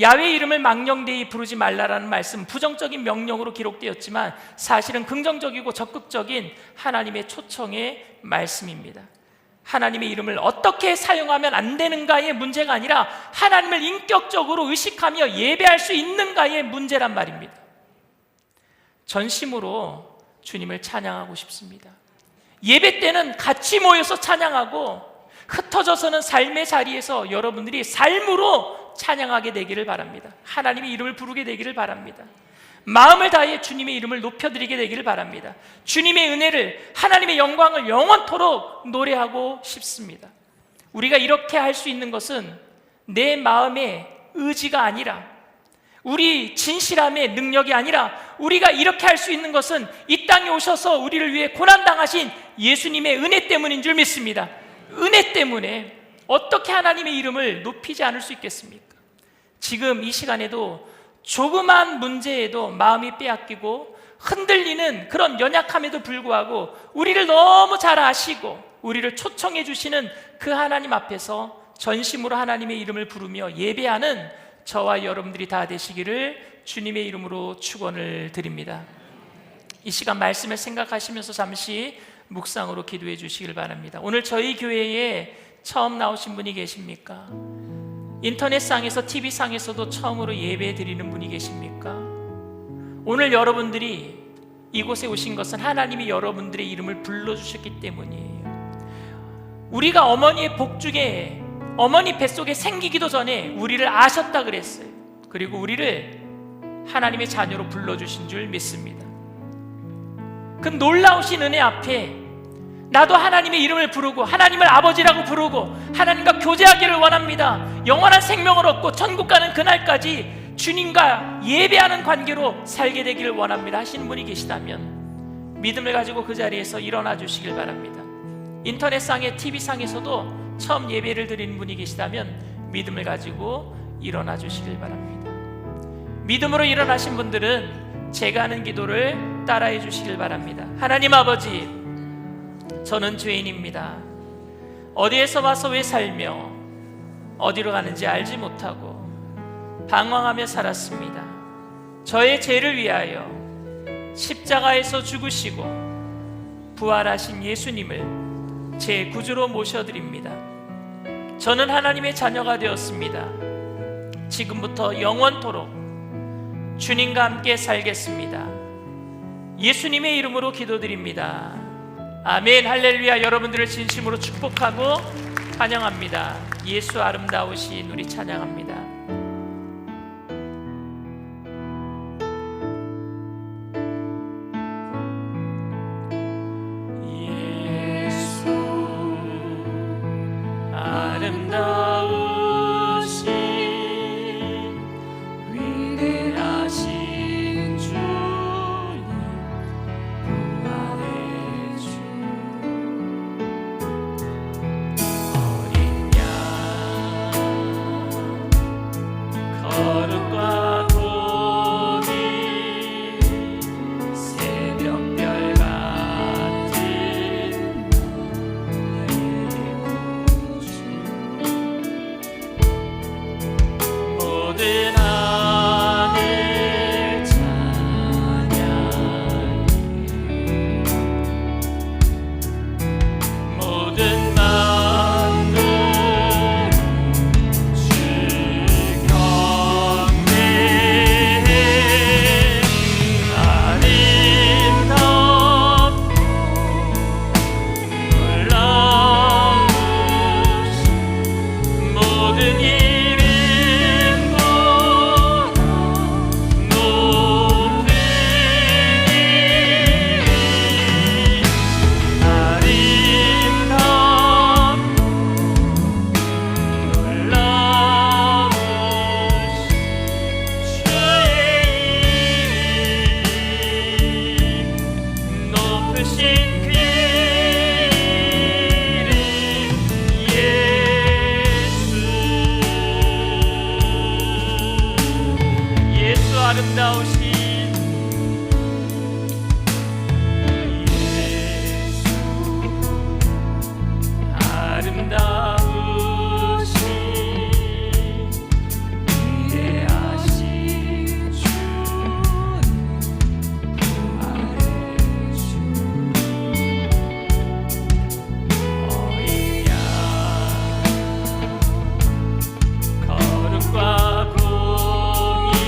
야훼의 이름을 망령되이 부르지 말라라는 말씀, 부정적인 명령으로 기록되었지만 사실은 긍정적이고 적극적인 하나님의 초청의 말씀입니다. 하나님의 이름을 어떻게 사용하면 안 되는가의 문제가 아니라 하나님을 인격적으로 의식하며 예배할 수 있는가의 문제란 말입니다. 전심으로 주님을 찬양하고 싶습니다. 예배 때는 같이 모여서 찬양하고, 흩어져서는 삶의 자리에서 여러분들이 삶으로 찬양하게 되기를 바랍니다. 하나님의 이름을 부르게 되기를 바랍니다. 마음을 다해 주님의 이름을 높여드리게 되기를 바랍니다. 주님의 은혜를, 하나님의 영광을 영원토록 노래하고 싶습니다. 우리가 이렇게 할 수 있는 것은 내 마음의 의지가 아니라, 우리 진실함의 능력이 아니라, 우리가 이렇게 할 수 있는 것은 이 땅에 오셔서 우리를 위해 고난당하신 예수님의 은혜 때문인 줄 믿습니다. 은혜 때문에 어떻게 하나님의 이름을 높이지 않을 수 있겠습니까? 지금 이 시간에도 조그만 문제에도 마음이 빼앗기고 흔들리는 그런 연약함에도 불구하고 우리를 너무 잘 아시고 우리를 초청해 주시는 그 하나님 앞에서 전심으로 하나님의 이름을 부르며 예배하는 저와 여러분들이 다 되시기를 주님의 이름으로 축원을 드립니다. 이 시간 말씀을 생각하시면서 잠시 묵상으로 기도해 주시길 바랍니다. 오늘 저희 교회에 처음 나오신 분이 계십니까? 인터넷상에서, TV상에서도 처음으로 예배 드리는 분이 계십니까? 오늘 여러분들이 이곳에 오신 것은 하나님이 여러분들의 이름을 불러주셨기 때문이에요. 우리가 어머니의 복중에, 어머니 뱃속에 생기기도 전에 우리를 아셨다 그랬어요. 그리고 우리를 하나님의 자녀로 불러주신 줄 믿습니다. 그 놀라우신 은혜 앞에 나도 하나님의 이름을 부르고 하나님을 아버지라고 부르고 하나님과 교제하기를 원합니다. 영원한 생명을 얻고 천국 가는 그날까지 주님과 예배하는 관계로 살게 되기를 원합니다 하시는 분이 계시다면 믿음을 가지고 그 자리에서 일어나 주시길 바랍니다. 인터넷상에, TV상에서도 처음 예배를 드리는 분이 계시다면 믿음을 가지고 일어나 주시길 바랍니다. 믿음으로 일어나신 분들은 제가 하는 기도를 따라해 주시길 바랍니다. 하나님 아버지, 저는 죄인입니다. 어디에서 와서 왜 살며 어디로 가는지 알지 못하고 방황하며 살았습니다. 저의 죄를 위하여 십자가에서 죽으시고 부활하신 예수님을 제 구주로 모셔드립니다. 저는 하나님의 자녀가 되었습니다. 지금부터 영원토록 주님과 함께 살겠습니다. 예수님의 이름으로 기도드립니다. 아멘. 할렐루야. 여러분들을 진심으로 축복하고 찬양합니다. 예수 아름다우신 우리 찬양합니다. 아름다우신 위대하신 주님 부활의 주 어린 양 거룩과 공의 새벽별 같은 모든 하늘 찬양이 모든 만물 주 경배해 아름답고 놀라우신 모든 이름보다 높은 이름 아름답고 놀라우신 주의 이름 높으신 그 이름 예수 아름다우신 예수 아름다우신 위대하신 주님 부활의 주 어린 양 거룩과 공의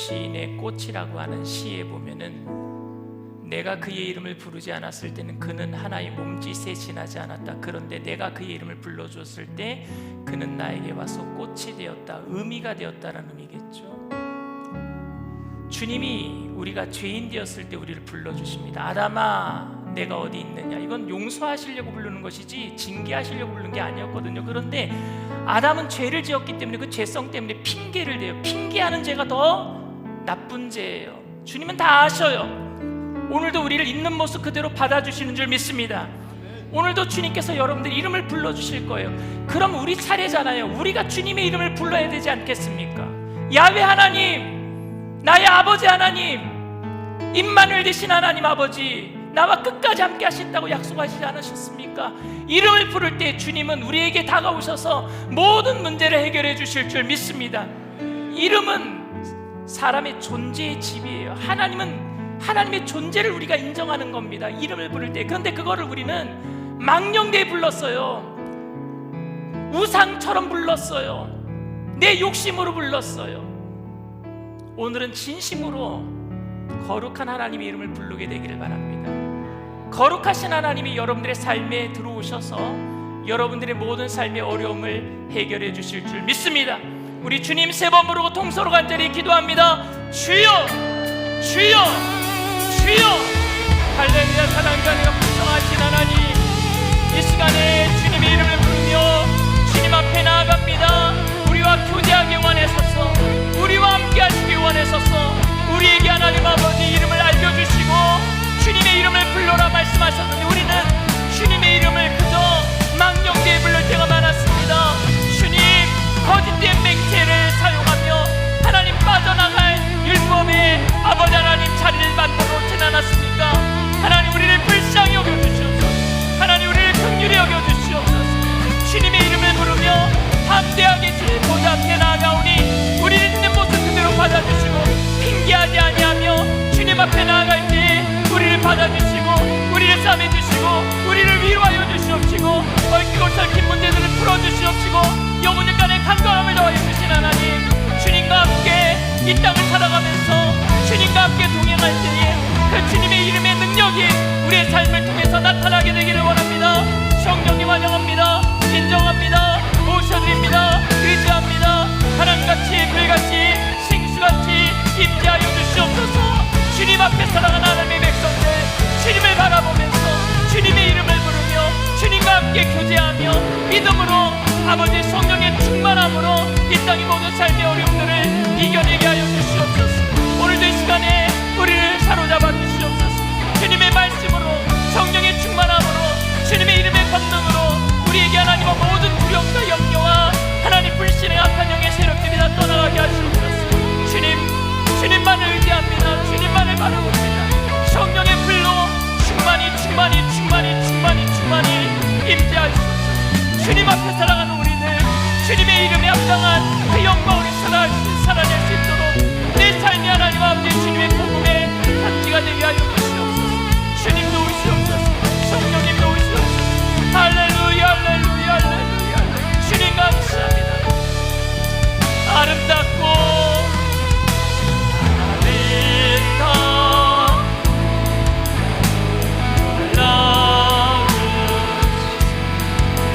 시인의 꽃이라고 하는 시에 보면은 내가 그의 이름을 부르지 않았을 때는 그는 하나의 몸짓에 지나지 않았다. 그런데 내가 그의 이름을 불러줬을 때 그는 나에게 와서 꽃이 되었다. 의미가 되었다라는 의미겠죠. 주님이 우리가 죄인 되었을 때 우리를 불러주십니다. 아담아, 내가 어디 있느냐. 이건 용서하시려고 부르는 것이지 징계하시려고 부르는 게 아니었거든요. 그런데 아담은 죄를 지었기 때문에 그 죄성 때문에 핑계를 대요. 핑계하는 죄가 더 나쁜 죄예요. 주님은 다 아셔요. 오늘도 우리를 있는 모습 그대로 받아주시는 줄 믿습니다. 오늘도 주님께서 여러분들 이름을 불러주실 거예요. 그럼 우리 차례잖아요. 우리가 주님의 이름을 불러야 되지 않겠습니까? 야훼 하나님, 나의 아버지 하나님, 임마누엘 되신 하나님 아버지, 나와 끝까지 함께 하신다고 약속하시지 않으셨습니까? 이름을 부를 때 주님은 우리에게 다가오셔서 모든 문제를 해결해 주실 줄 믿습니다. 이름은 사람의 존재의 집이에요. 하나님은 하나님의 존재를 우리가 인정하는 겁니다. 이름을 부를 때. 그런데 그거를 우리는 망령되이 불렀어요. 우상처럼 불렀어요. 내 욕심으로 불렀어요. 오늘은 진심으로 거룩한 하나님의 이름을 부르게 되기를 바랍니다. 거룩하신 하나님이 여러분들의 삶에 들어오셔서 여러분들의 모든 삶의 어려움을 해결해 주실 줄 믿습니다. 우리 주님 세 번 부르고 통서로 간절히 기도합니다. 주여, 주여, 주여. 할렐루야. 사랑하시고 풍성하신 하나님, 이 시간에 주님의 이름을 부르며 주님 앞에 나아갑니다. 우리와 교제하기 원하소서, 우리와 함께 하시기 원하소서. 우리에게 하나님 아버지 이름을 알려주시고 주님의 이름을 불러라 말씀하셨는데 우리는 주님의 이름을 그저 망령되이 부를 때가 많았습니다. 주님, 거짓된 맹세를 사용하며 하나님 빠져나갈 율법의 아버지 하나님 자리를 만들어 놓진 않았습니까? 하나님 우리를 불쌍히 여겨주시옵소서. 하나님 우리를 긍휼히 여겨주시옵소서. 주님의 이름을 부르며 담대하게 주님 보좌 앞에 나아가오니 우리를 있는 모습 그대로 받아주시고 핑계하지 아니하며 주님 앞에 나아갈 때 우리를 받아주시고 우리를 싸매주시고 우리를 위로하여 주시옵시고 얽히고 설킨 문제들을 풀어주시옵시고 영혼들 간의 강건함을 더하여 주신 하나님, 주님과 함께 이 땅을 살아가면서 주님과 함께 동행할 때에 그 주님의 이름의 능력이 우리의 삶을 통해서 나타나게 되기를 원합니다. 성령님 환영합니다. 인정합니다. 모셔드립니다. 의지합니다. 하나님같이 불같이 생수같이 임재하여 주시옵소서. 주님 앞에 살아가는 하나님의 백성들 주님을 바라보면서 주님의 이름을 부르며 주님과 함께 교제하며 믿음으로 아버지 성령의 충만함으로 이 땅의 모든 삶의 어려움들을 이겨내게 하여 주시옵소서. 오늘도 이 시간에 우리를 사로잡아 주시옵소서. 주님의 말씀으로 성령의 충만함으로 주님의 이름의 권능으로 우리에게 하나님의 모든 두려움과 염려와 하나님 불신의 악한 영의 세력들이 다 떠나가게 하시옵소서. 주님만을 의지합니다. 주님만을 바라봅니다. 성령의 불로 충만히 임재하시옵소서. 주님 앞에 살아가는 우리들 주님의 이름에 합당한 그 영광으로 살아낼 수 있도록 내 삶이 하나님 아버지 주님의 복음의 편지가 되게 하여 주시옵소서. 주님도 오시옵소서. 성령님도 오시옵소서. 할렐루야, 할렐루야, 할렐루야. 주님 감사합니다. 아름답고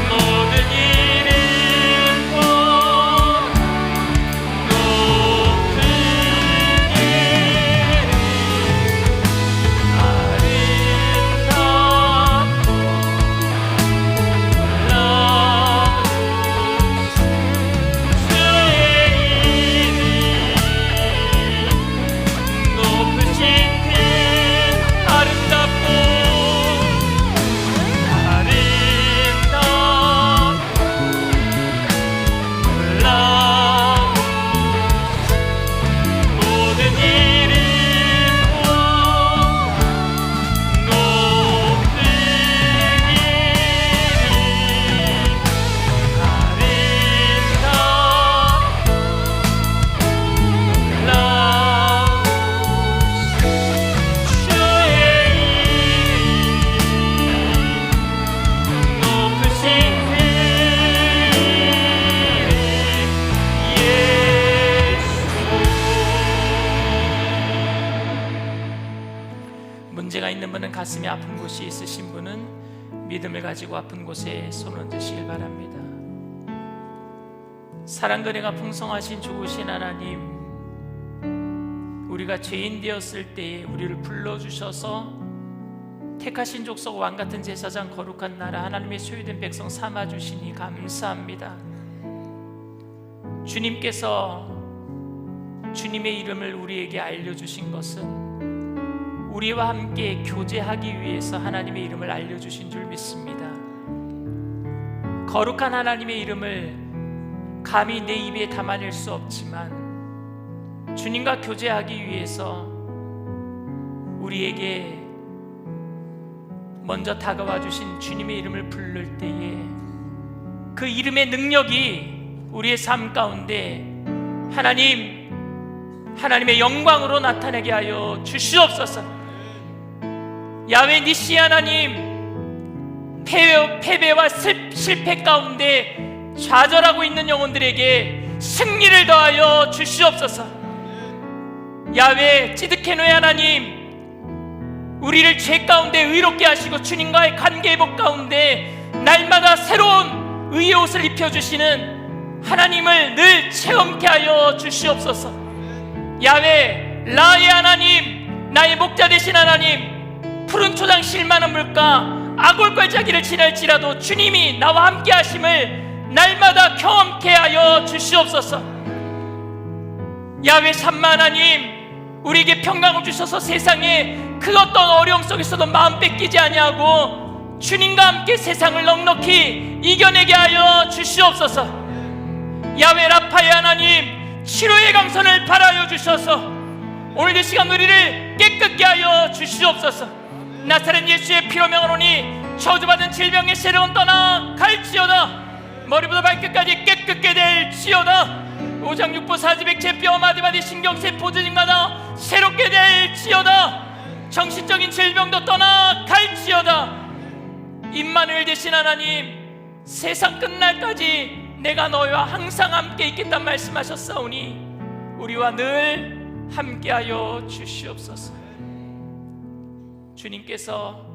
모든 이름과 있는 분은, 가슴이 아픈 곳이 있으신 분은 믿음을 가지고 아픈 곳에 손 얹으시길 바랍니다. 사랑과 은혜가 풍성하신 좋으신 하나님, 우리가 죄인 되었을 때에 우리를 불러주셔서 택하신 족속 왕같은 제사장 거룩한 나라 하나님의 소유된 백성 삼아주시니 감사합니다. 주님께서 주님의 이름을 우리에게 알려주신 것은 우리와 함께 교제하기 위해서 하나님의 이름을 알려주신 줄 믿습니다. 거룩한 하나님의 이름을 감히 내 입에 담아낼 수 없지만 주님과 교제하기 위해서 우리에게 먼저 다가와 주신 주님의 이름을 부를 때에 그 이름의 능력이 우리의 삶 가운데 하나님의 영광으로 나타나게 하여 주시옵소서. 야훼 니시 하나님, 패배와 실패 가운데 좌절하고 있는 영혼들에게 승리를 더하여 주시옵소서. 야훼 찌드케노의 하나님, 우리를 죄 가운데 의롭게 하시고 주님과의 관계 회복 가운데 날마다 새로운 의의 옷을 입혀주시는 하나님을 늘 체험케 하여 주시옵소서. 야훼 라의 하나님, 나의 목자 되신 하나님, 푸른 초장 실만한 물가 아골골짜기를 지날지라도 주님이 나와 함께 하심을 날마다 경험케 하여 주시옵소서. 야훼 샴마 하나님, 우리에게 평강을 주셔서 세상에 그 어떤 어려움 속에서도 마음 뺏기지 아니하고 주님과 함께 세상을 넉넉히 이겨내게 하여 주시옵소서. 야훼 라파의 하나님, 치료의 강선을 발하여 주셔서 오늘 이 시간 우리를 깨끗게 하여 주시옵소서. 나사렛 예수의 피로 명하노니 저주받은 질병의 세력은 떠나 갈지어다. 머리부터 발끝까지 깨끗게 될지어다. 오장육부 사지백체 뼈 마디마디 신경세포 진마다 새롭게 될지어다. 정신적인 질병도 떠나 갈지어다. 임마누엘 되신 하나님, 세상 끝날까지 내가 너희와 항상 함께 있겠단 말씀하셨사오니 우리와 늘 함께하여 주시옵소서. 주님께서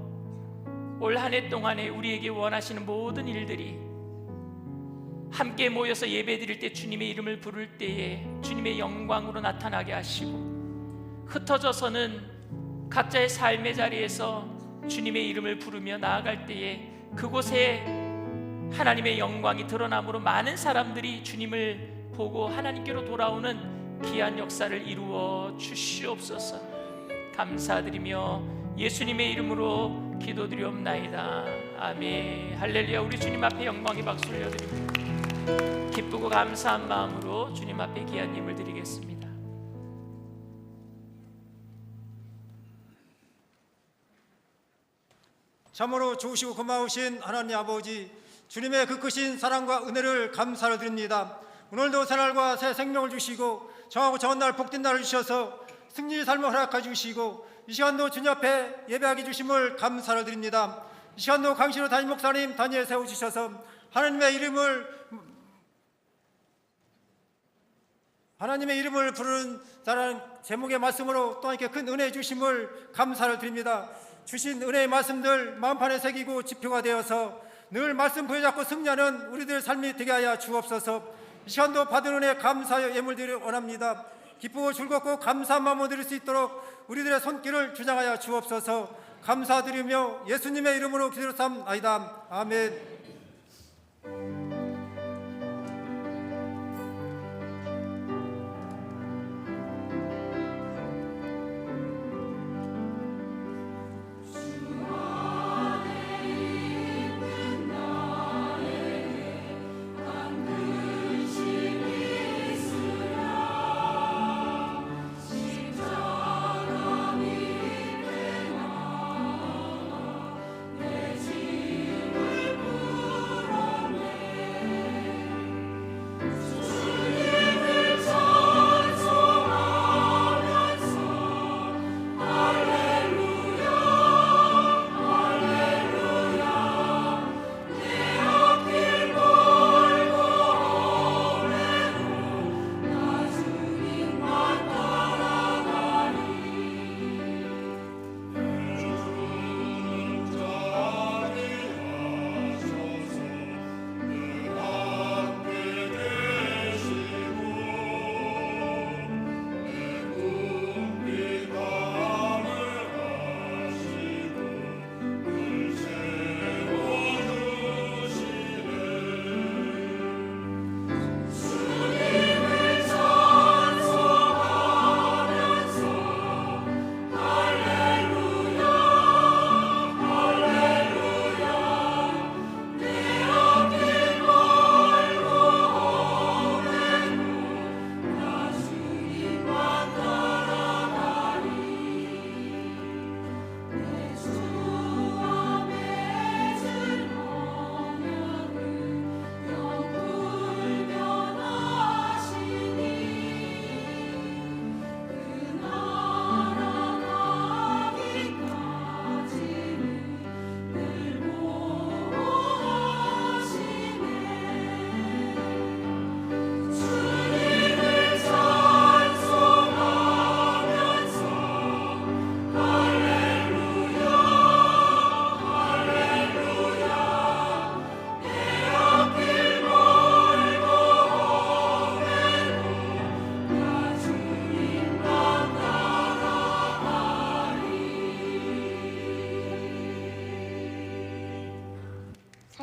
올 한 해 동안에 우리에게 원하시는 모든 일들이 함께 모여서 예배드릴 때 주님의 이름을 부를 때에 주님의 영광으로 나타나게 하시고, 흩어져서는 각자의 삶의 자리에서 주님의 이름을 부르며 나아갈 때에 그곳에 하나님의 영광이 드러남으로 많은 사람들이 주님을 보고 하나님께로 돌아오는 귀한 역사를 이루어 주시옵소서. 감사드리며 예수님의 이름으로 기도드리옵나이다. 아멘. 할렐루야. 우리 주님 앞에 영광의 박수 올려드립니다. 기쁘고 감사한 마음으로 주님 앞에 귀한 예물 드리겠습니다. 참으로 좋으시고 고마우신 하나님 아버지, 주님의 그 크신 사랑과 은혜를 감사를 드립니다. 오늘도 새날과 새 생명을 주시고 정하고 정한 날 복된 날을 주셔서 승리의 삶을 허락해 주시고 이 시간도 주님 앞에 예배하게 주심을 감사를 드립니다. 이 시간도 강신호 담임 목사님 단위에 세워주셔서 하나님의 이름을 부르는 자라는 제목의 말씀으로 또 이렇게 큰 은혜 주심을 감사를 드립니다. 주신 은혜의 말씀들 마음판에 새기고 지표가 되어서 늘 말씀 부여잡고 승리하는 우리들 삶이 되게 하여 주옵소서. 이 시간도 받은 은혜 감사하여 예물드리를 원합니다. 기쁘고 즐겁고 감사한 마음으로 드릴 수 있도록 우리들의 손길을 주장하여 주옵소서. 감사드리며 예수님의 이름으로 기도드렸사옵나이다. 아멘.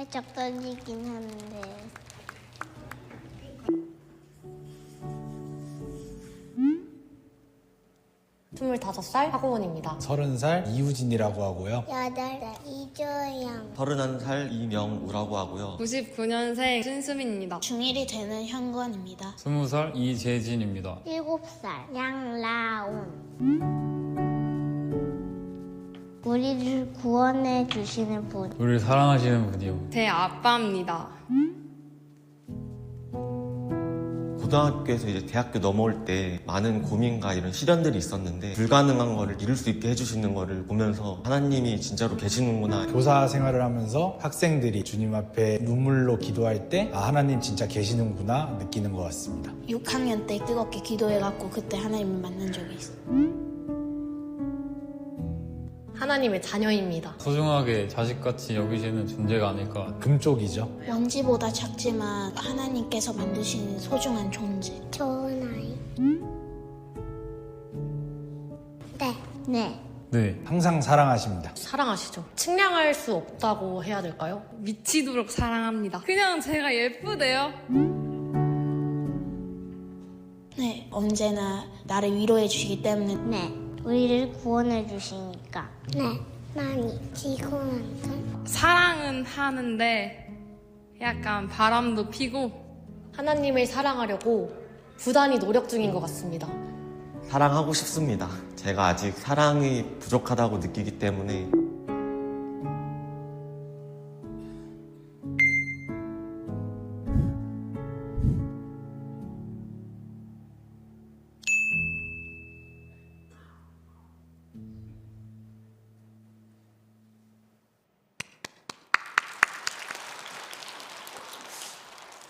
살짝 떨리긴 하는데. 25살 학우원입니다. 30살 이우진이라고 하고요. 8살 이조영. 31살 이명우라고 하고요. 99년생 신수민입니다. 중1이 되는 현관입니다. 20살 이재진입니다. 7살 양라온. 우리를 구원해 주시는 분. 우리를 사랑하시는 분이요. 제 아빠입니다. 고등학교에서 이제 대학교 넘어올 때 많은 고민과 이런 시련들이 있었는데 불가능한 거를 이룰 수 있게 해주시는 거를 보면서 하나님이 진짜로 계시는구나. 교사 생활을 하면서 학생들이 주님 앞에 눈물로 기도할 때 하나님 진짜 계시는구나 느끼는 것 같습니다. 6학년 때 뜨겁게 기도해갖고 그때 하나님을 만난 적이 있어요. 하나님의 자녀입니다. 소중하게 자식같이 여기시는 존재가 아닐까. 금쪽이죠. 먼지보다 작지만 하나님께서 만드신 소중한 존재. 좋은 아이. 네. 네, 항상 사랑하십니다. 사랑하시죠. 측량할 수 없다고 해야 될까요? 미치도록 사랑합니다. 그냥 제가 예쁘대요. 네, 언제나 나를 위로해 주시기 때문에. 네, 우리를 구원해 주시니까. 네, 많이 지고만큼. 사랑은 하는데 약간 바람도 피고 하나님을 사랑하려고 부단히 노력 중인 것 같습니다. 사랑하고 싶습니다. 제가 아직 사랑이 부족하다고 느끼기 때문에.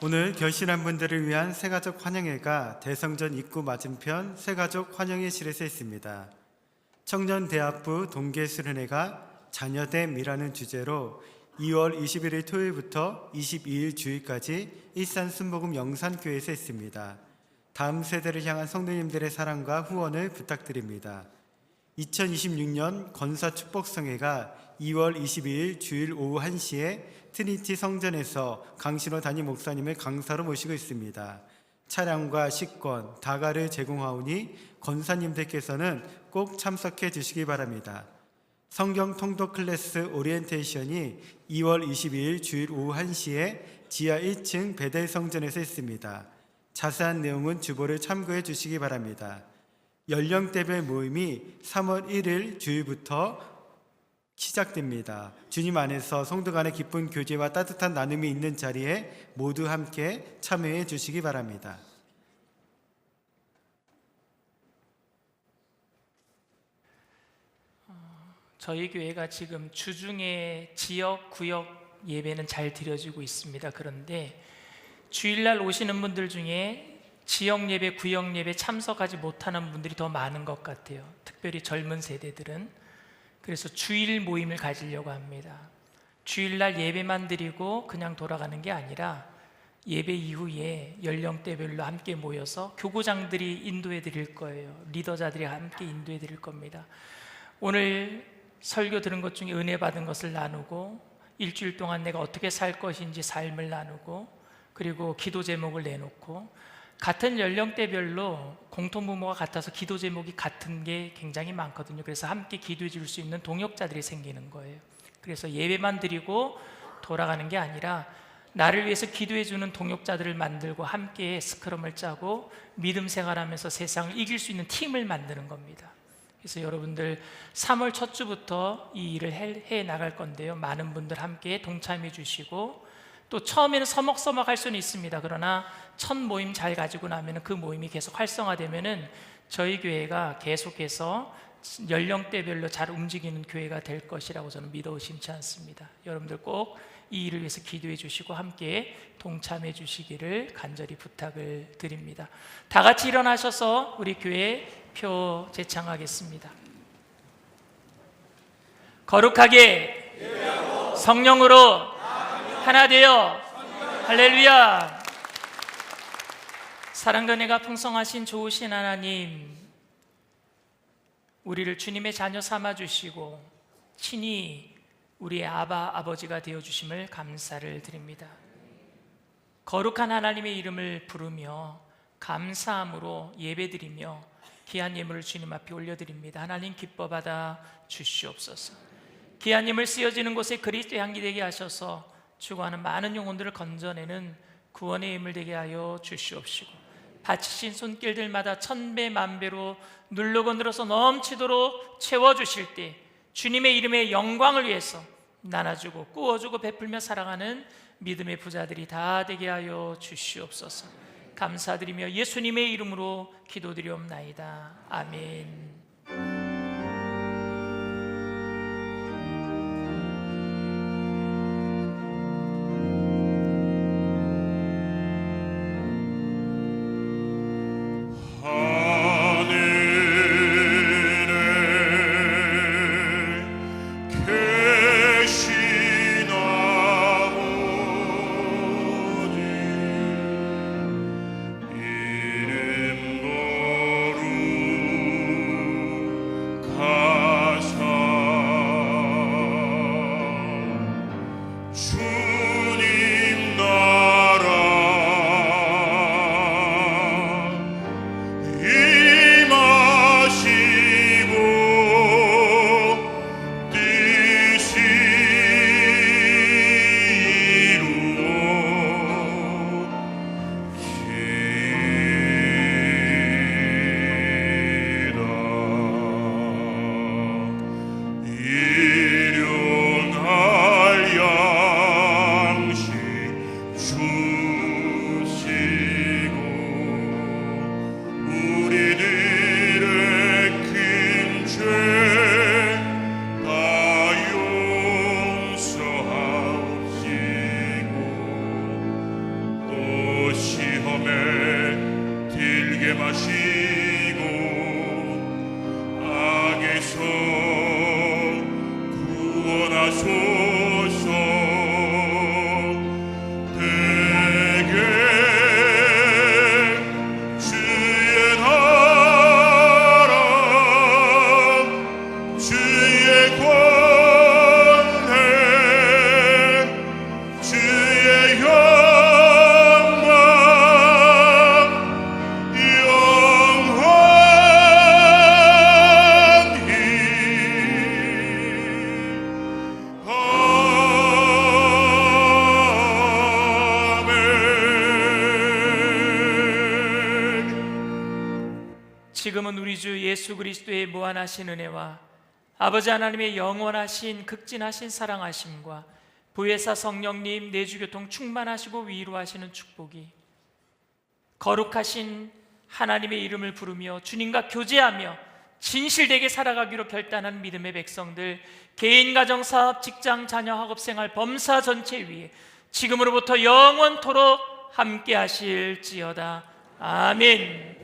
오늘 결신한 분들을 위한 새가족 환영회가 대성전 입구 맞은편 새가족 환영회실에서 있습니다. 청년대학부 동계수련회가 자녀됨이라는 주제로 2월 21일 토요일부터 22일 주일까지 일산 순복음 영산교회에서 있습니다. 다음 세대를 향한 성도님들의 사랑과 후원을 부탁드립니다. 2026년 건사축복성회가 2월 22일 주일 오후 1시에 트니티 성전에서 강신호 담임 목사님을 강사로 모시고 있습니다. 차량과 식권, 다가를 제공하오니 권사님들께서는 꼭 참석해 주시기 바랍니다. 성경 통독 클래스 오리엔테이션이 2월 22일 주일 오후 1시에 지하 1층 베델 성전에서 있습니다. 자세한 내용은 주보를 참고해 주시기 바랍니다. 연령대별 모임이 3월 1일 주일부터 시작됩니다. 주님 안에서 성도 간의 기쁜 교제와 따뜻한 나눔이 있는 자리에 모두 함께 참여해 주시기 바랍니다. 저희 교회가 지금 주중에 지역, 구역 예배는 잘 드려지고 있습니다. 그런데 주일날 오시는 분들 중에 지역 예배, 구역 예배 참석하지 못하는 분들이 더 많은 것 같아요. 특별히 젊은 세대들은. 그래서 주일 모임을 가지려고 합니다. 주일날 예배만 드리고 그냥 돌아가는 게 아니라 예배 이후에 연령대별로 함께 모여서 교구장들이 인도해 드릴 거예요. 리더자들이 함께 인도해 드릴 겁니다. 오늘 설교 들은 것 중에 은혜 받은 것을 나누고 일주일 동안 내가 어떻게 살 것인지 삶을 나누고 그리고 기도 제목을 내놓고 같은 연령대별로 공통부모가 같아서 기도 제목이 같은 게 굉장히 많거든요. 그래서 함께 기도해 줄 수 있는 동역자들이 생기는 거예요. 그래서 예배만 드리고 돌아가는 게 아니라 나를 위해서 기도해 주는 동역자들을 만들고 함께 스크럼을 짜고 믿음 생활하면서 세상을 이길 수 있는 팀을 만드는 겁니다. 그래서 여러분들 3월 첫 주부터 이 일을 해 나갈 건데요. 많은 분들 함께 동참해 주시고 또 처음에는 서먹서먹 할 수는 있습니다. 그러나 첫 모임 잘 가지고 나면 그 모임이 계속 활성화되면은 저희 교회가 계속해서 연령대별로 잘 움직이는 교회가 될 것이라고 저는 믿어 의심치 않습니다. 여러분들 꼭 이 일을 위해서 기도해 주시고 함께 동참해 주시기를 간절히 부탁을 드립니다. 다 같이 일어나셔서 우리 교회 표 제창하겠습니다. 거룩하게 성령으로 하나 되어 할렐루야. 사랑과 은혜가 풍성하신 좋으신 하나님, 우리를 주님의 자녀 삼아 주시고 친히 우리의 아버지가 되어주심을 감사를 드립니다. 거룩한 하나님의 이름을 부르며 감사함으로 예배드리며 귀한 예물을 주님 앞에 올려드립니다. 하나님 기뻐 받아 주시옵소서. 귀한 예물 쓰여지는 곳에 그리스도의 향기 되게 하셔서 죽어가는 많은 영혼들을 건져내는 구원의 예물 되게 하여 주시옵시고, 바치신 손길들마다 천배 만배로 누르고 늘어서 넘치도록 채워주실 때 주님의 이름의 영광을 위해서 나눠주고 꾸어주고 베풀며 살아가는 믿음의 부자들이 다 되게 하여 주시옵소서. 감사드리며 예수님의 이름으로 기도드리옵나이다. 아멘. 지금은 우리 주 예수 그리스도의 무한하신 은혜와 아버지 하나님의 영원하신 극진하신 사랑하심과 보혜사 성령님 내주교통 충만하시고 위로하시는 축복이 거룩하신 하나님의 이름을 부르며 주님과 교제하며 진실되게 살아가기로 결단한 믿음의 백성들, 개인, 가정, 사업, 직장, 자녀, 학업생활, 범사 전체 위에 지금으로부터 영원토록 함께 하실지어다. 아멘.